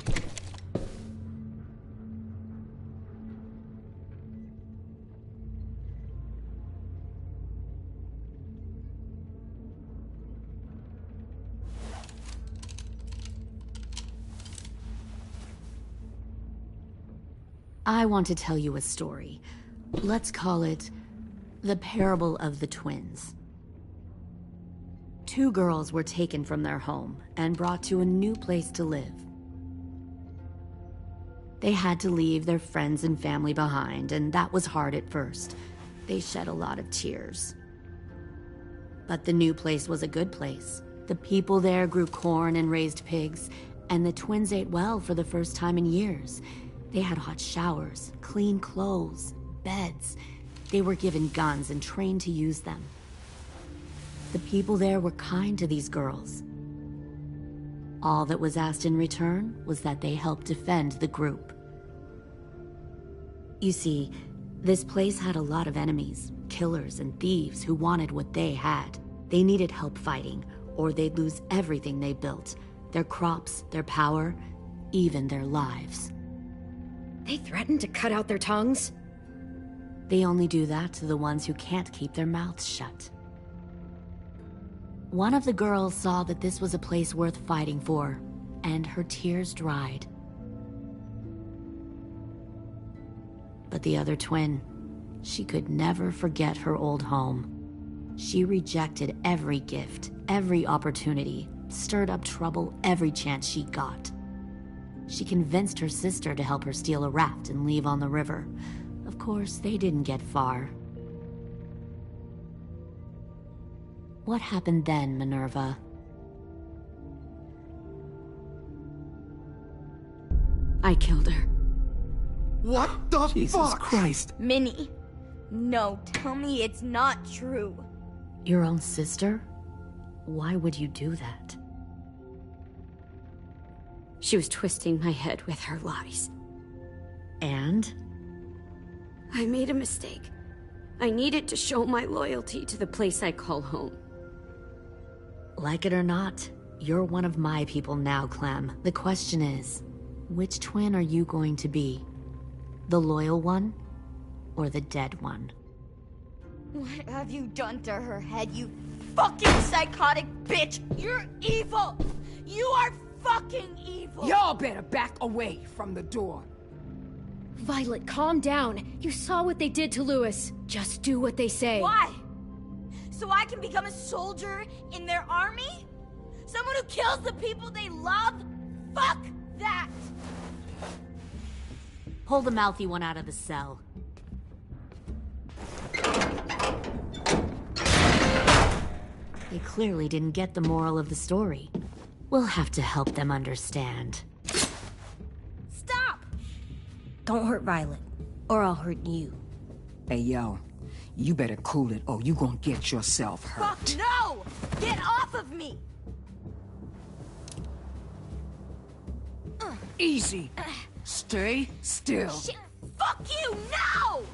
I want to tell you a story. Let's call it the Parable of the Twins. 2 girls were taken from their home and brought to a new place to live. They had to leave their friends and family behind, and that was hard at first. They shed a lot of tears. But the new place was a good place. The people there grew corn and raised pigs, and the twins ate well for the first time in years. They had hot showers, clean clothes, beds. They were given guns and trained to use them. The people there were kind to these girls. All that was asked in return was that they help defend the group. You see, this place had a lot of enemies, killers and thieves who wanted what they had. They needed help fighting, or they'd lose everything they built. Their crops, their power, even their lives. They threatened to cut out their tongues? They only do that to the ones who can't keep their mouths shut. One of the girls saw that this was a place worth fighting for, and her tears dried. But the other twin, she could never forget her old home. She rejected every gift, every opportunity, stirred up trouble every chance she got. She convinced her sister to help her steal a raft and leave on the river. Of course, they didn't get far. What happened then, Minerva? I killed her. What the Jesus fuck? Christ. Minnie, no, tell me it's not true. Your own sister? Why would you do that? She was twisting my head with her lies. And? I made a mistake. I needed to show my loyalty to the place I call home. Like it or not, you're one of my people now, Clem. The question is, which twin are you going to be? The loyal one, or the dead one? What have you done to her head, you fucking psychotic bitch? You're evil! You are fucking evil! Y'all better back away from the door. Violet, calm down. You saw what they did to Lewis. Just do what they say. Why? So I can become a soldier in their army? Someone who kills the people they love? Fuck that! Pull the mouthy one out of the cell. They clearly didn't get the moral of the story. We'll have to help them understand. Stop! Don't hurt Violet, or I'll hurt you. Hey, yo. You better cool it, or you gonna get yourself hurt. Fuck no! Get off of me! Easy. Stay still. Shit! Fuck you! No!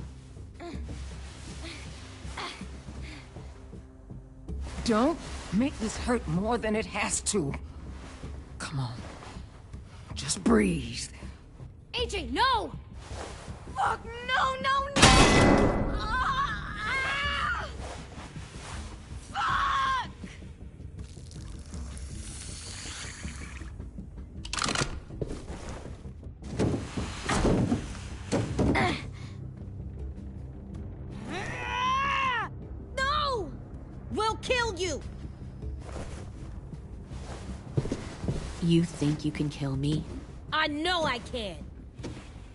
Don't make this hurt more than it has to. Come on. Just breathe. AJ, no! Fuck no, no, no! Ah! Fuck! No! We'll kill you! You think you can kill me? I know I can.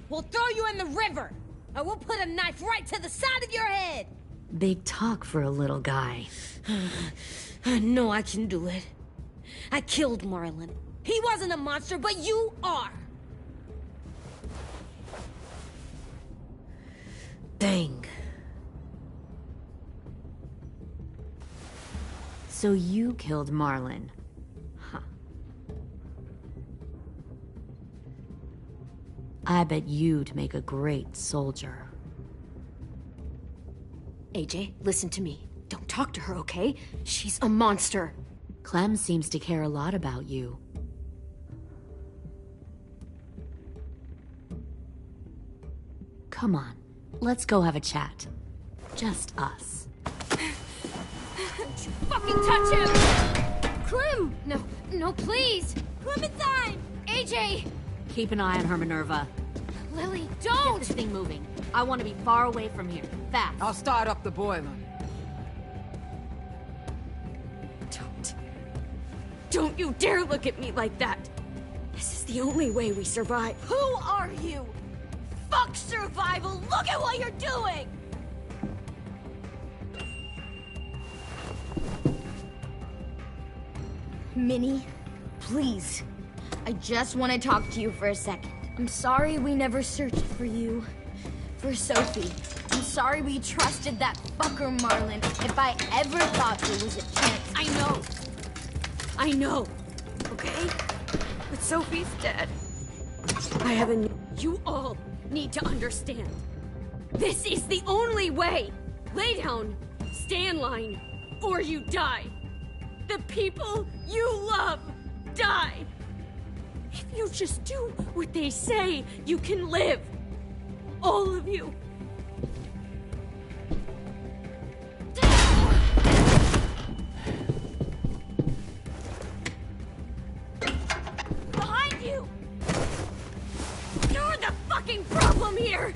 We'll throw you in the river, and we'll put a knife right to the side of your head. Big talk for a little guy. I know I can do it. I killed Marlon. He wasn't a monster, but you are. Dang. So you killed Marlon. Huh. I bet you'd make a great soldier. AJ, listen to me. Don't talk to her, okay? She's a monster. Clem seems to care a lot about you. Come on, let's go have a chat. Just us. Fucking touch him! Clem! No, no, please! Clementine! AJ! Keep an eye on her, Minerva. Lily, don't! Get this thing moving. I want to be far away from here. Fast. I'll start up the boiler. Don't you dare look at me like that! This is the only way we survive. Who are you? Fuck survival! Look at what you're doing! Minnie, please. I just want to talk to you for a second. I'm sorry we never searched for you. For Sophie. I'm sorry we trusted that fucker Marlon. If I ever thought there was a chance. I know. Okay? But Sophie's dead. I haven't... You all need to understand. This is the only way! Lay down, stay in line, or you die. The people you love die. If you just do what they say, you can live. All of you. Behind you! You're the fucking problem here!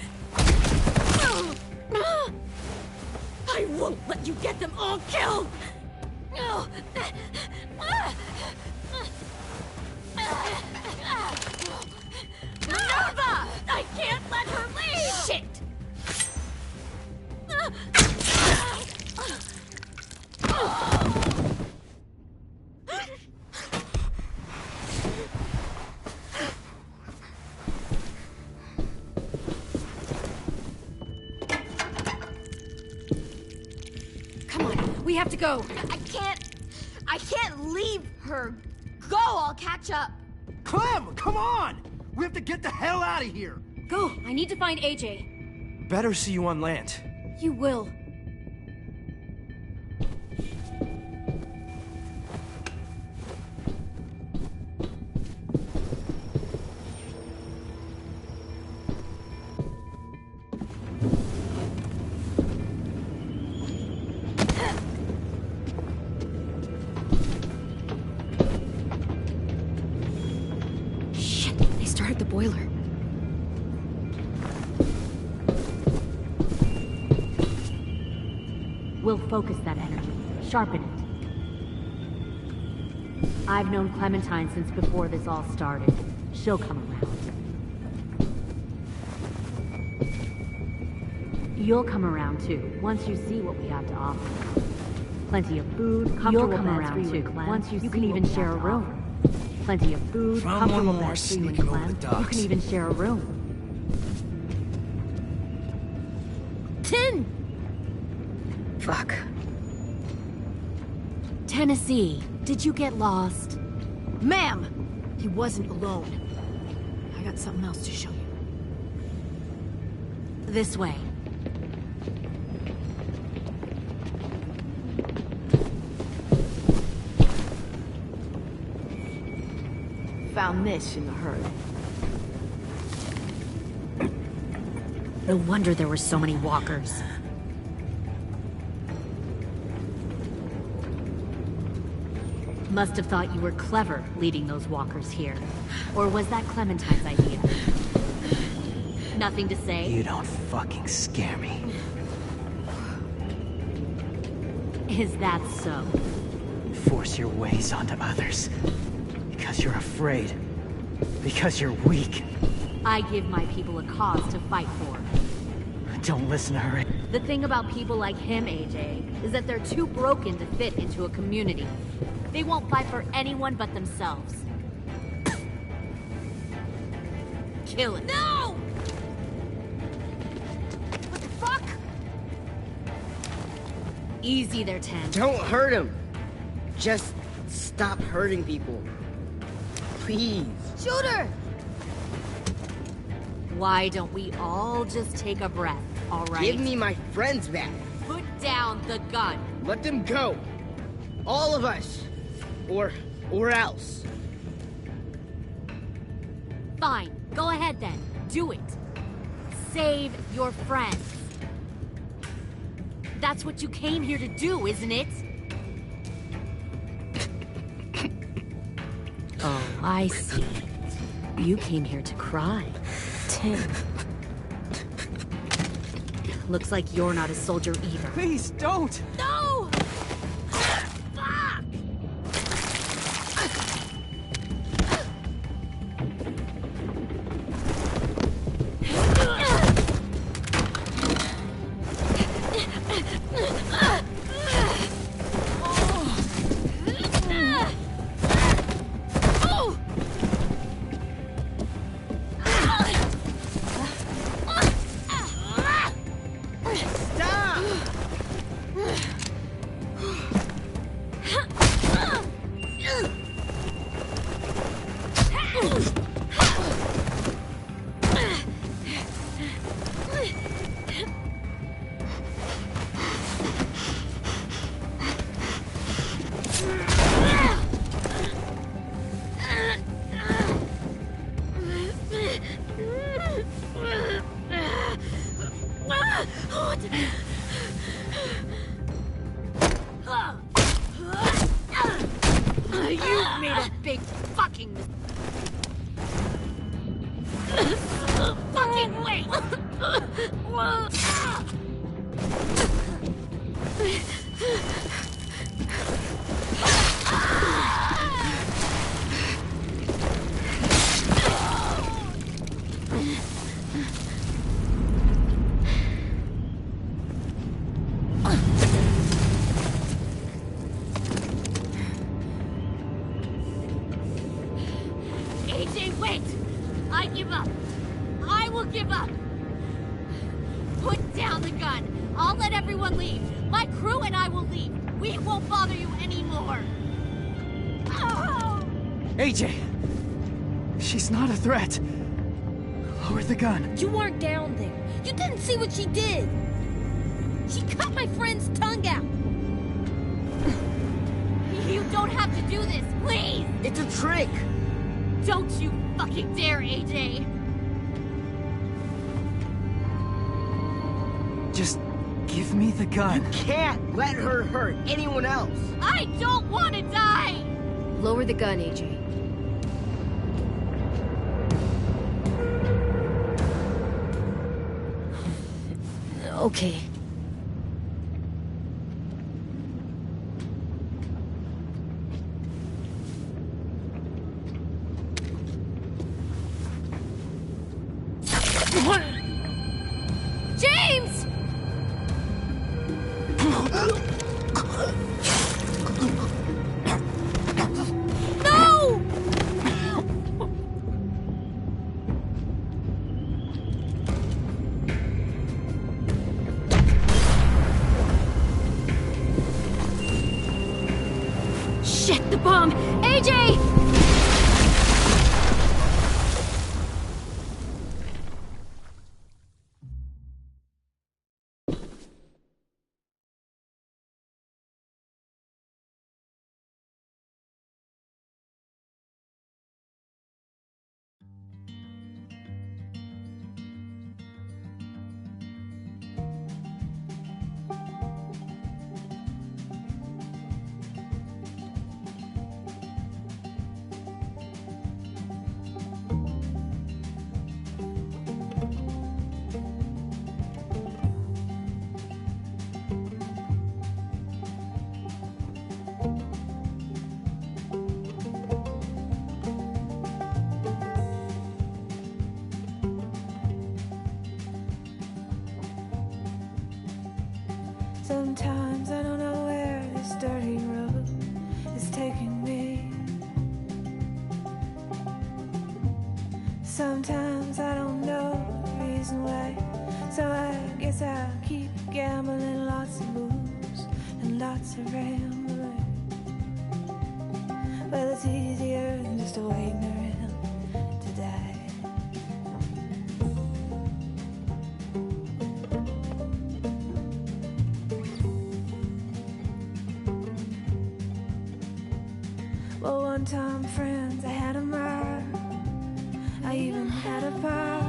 I won't let you get them all killed! Minerva! I can't let her leave! Shit! Come on, we have to go. I can't leave her. Go, I'll catch up. Clem, come on! We have to get the hell out of here! Go, I need to find AJ. Better see you on land. You will. We'll focus that energy, sharpen it. I've known Clementine since before this all started. She'll come around. You'll come around too, once you see what we have to offer. Plenty of food, comfortable beds for you and Clem. Once you can even share a room. Plenty of food, comfortable beds for you and Clem. You can even share a room. 10! Fuck. Tennessee, did you get lost? Ma'am! He wasn't alone. I got something else to show you. This way. Found this in the herd. No wonder there were so many walkers. Must have thought you were clever leading those walkers here. Or was that Clementine's idea? Nothing to say? You don't fucking scare me. Is that so? You force your ways onto others. Because you're afraid. Because you're weak. I give my people a cause to fight for. Don't listen to her. The thing about people like him, AJ, is that they're too broken to fit into a community. They won't fight for anyone but themselves. Kill it. No! What the fuck? Easy there, 10. Don't hurt him. Just stop hurting people. Please. Shoot her! Why don't we all just take a breath, all right? Give me my friends back. Put down the gun. Let them go. All of us. Or else. Fine. Go ahead then. Do it. Save your friends. That's what you came here to do, isn't it? Oh, I see. You came here to cry. 10. Looks like you're not a soldier either. Please, don't! No! You made a big fucking fucking wait! AJ, wait! I give up. I will give up. Put down the gun. I'll let everyone leave. My crew and I will leave. We won't bother you anymore. Oh! AJ! She's not a threat. Lower the gun. You weren't down there. You didn't see what she did. She cut my friend's tongue out. You don't have to do this, please! It's a trick! Don't you fucking dare, AJ! Just give me the gun. You can't let her hurt anyone else. I don't want to die! Lower the gun, AJ. Okay. No! Shit, the bomb! AJ! Sometimes I don't know where this dirty road is taking me. Sometimes I don't know the reason why, so I guess I'll keep gambling, lots of moves and lots of rambling. Well, it's easier than just waiting around to die. Well, one time, friends, I had a mile. I even had a pal.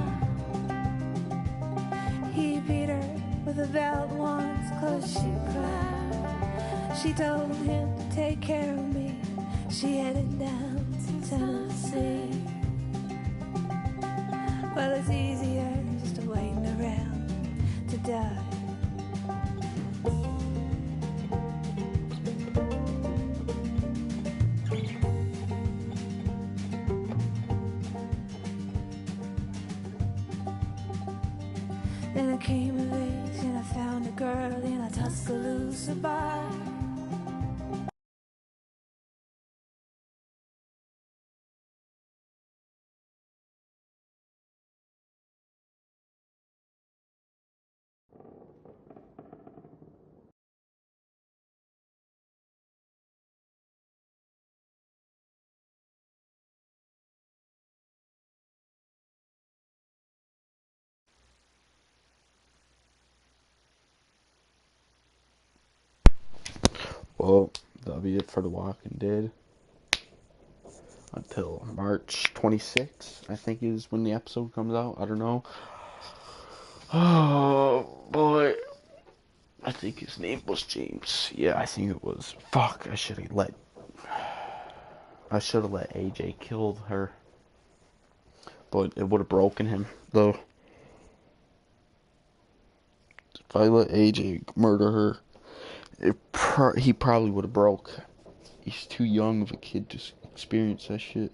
He beat her with a belt once, 'cause she cried. She told him to take care of me. She headed down to Tennessee. Well, it's easier than just waiting around to die. Then I came of age and I found a girl in a Tuscaloosa bar. Well, that'll be it for The Walking Dead. Until March 26th, I think is when the episode comes out. I don't know. Oh, boy. I think his name was James. Yeah, I think it was. Fuck, I should have let AJ kill her. But it would have broken him, though. If I let AJ murder her, he probably would have broke. He's too young of a kid to experience that shit.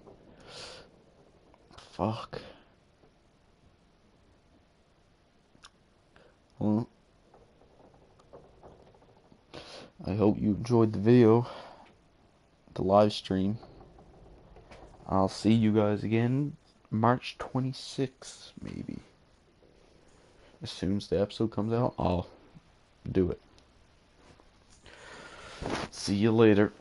Fuck. Well, I hope you enjoyed the video, the live stream. I'll see you guys again March 26th, maybe. As soon as the episode comes out, I'll do it. See you later.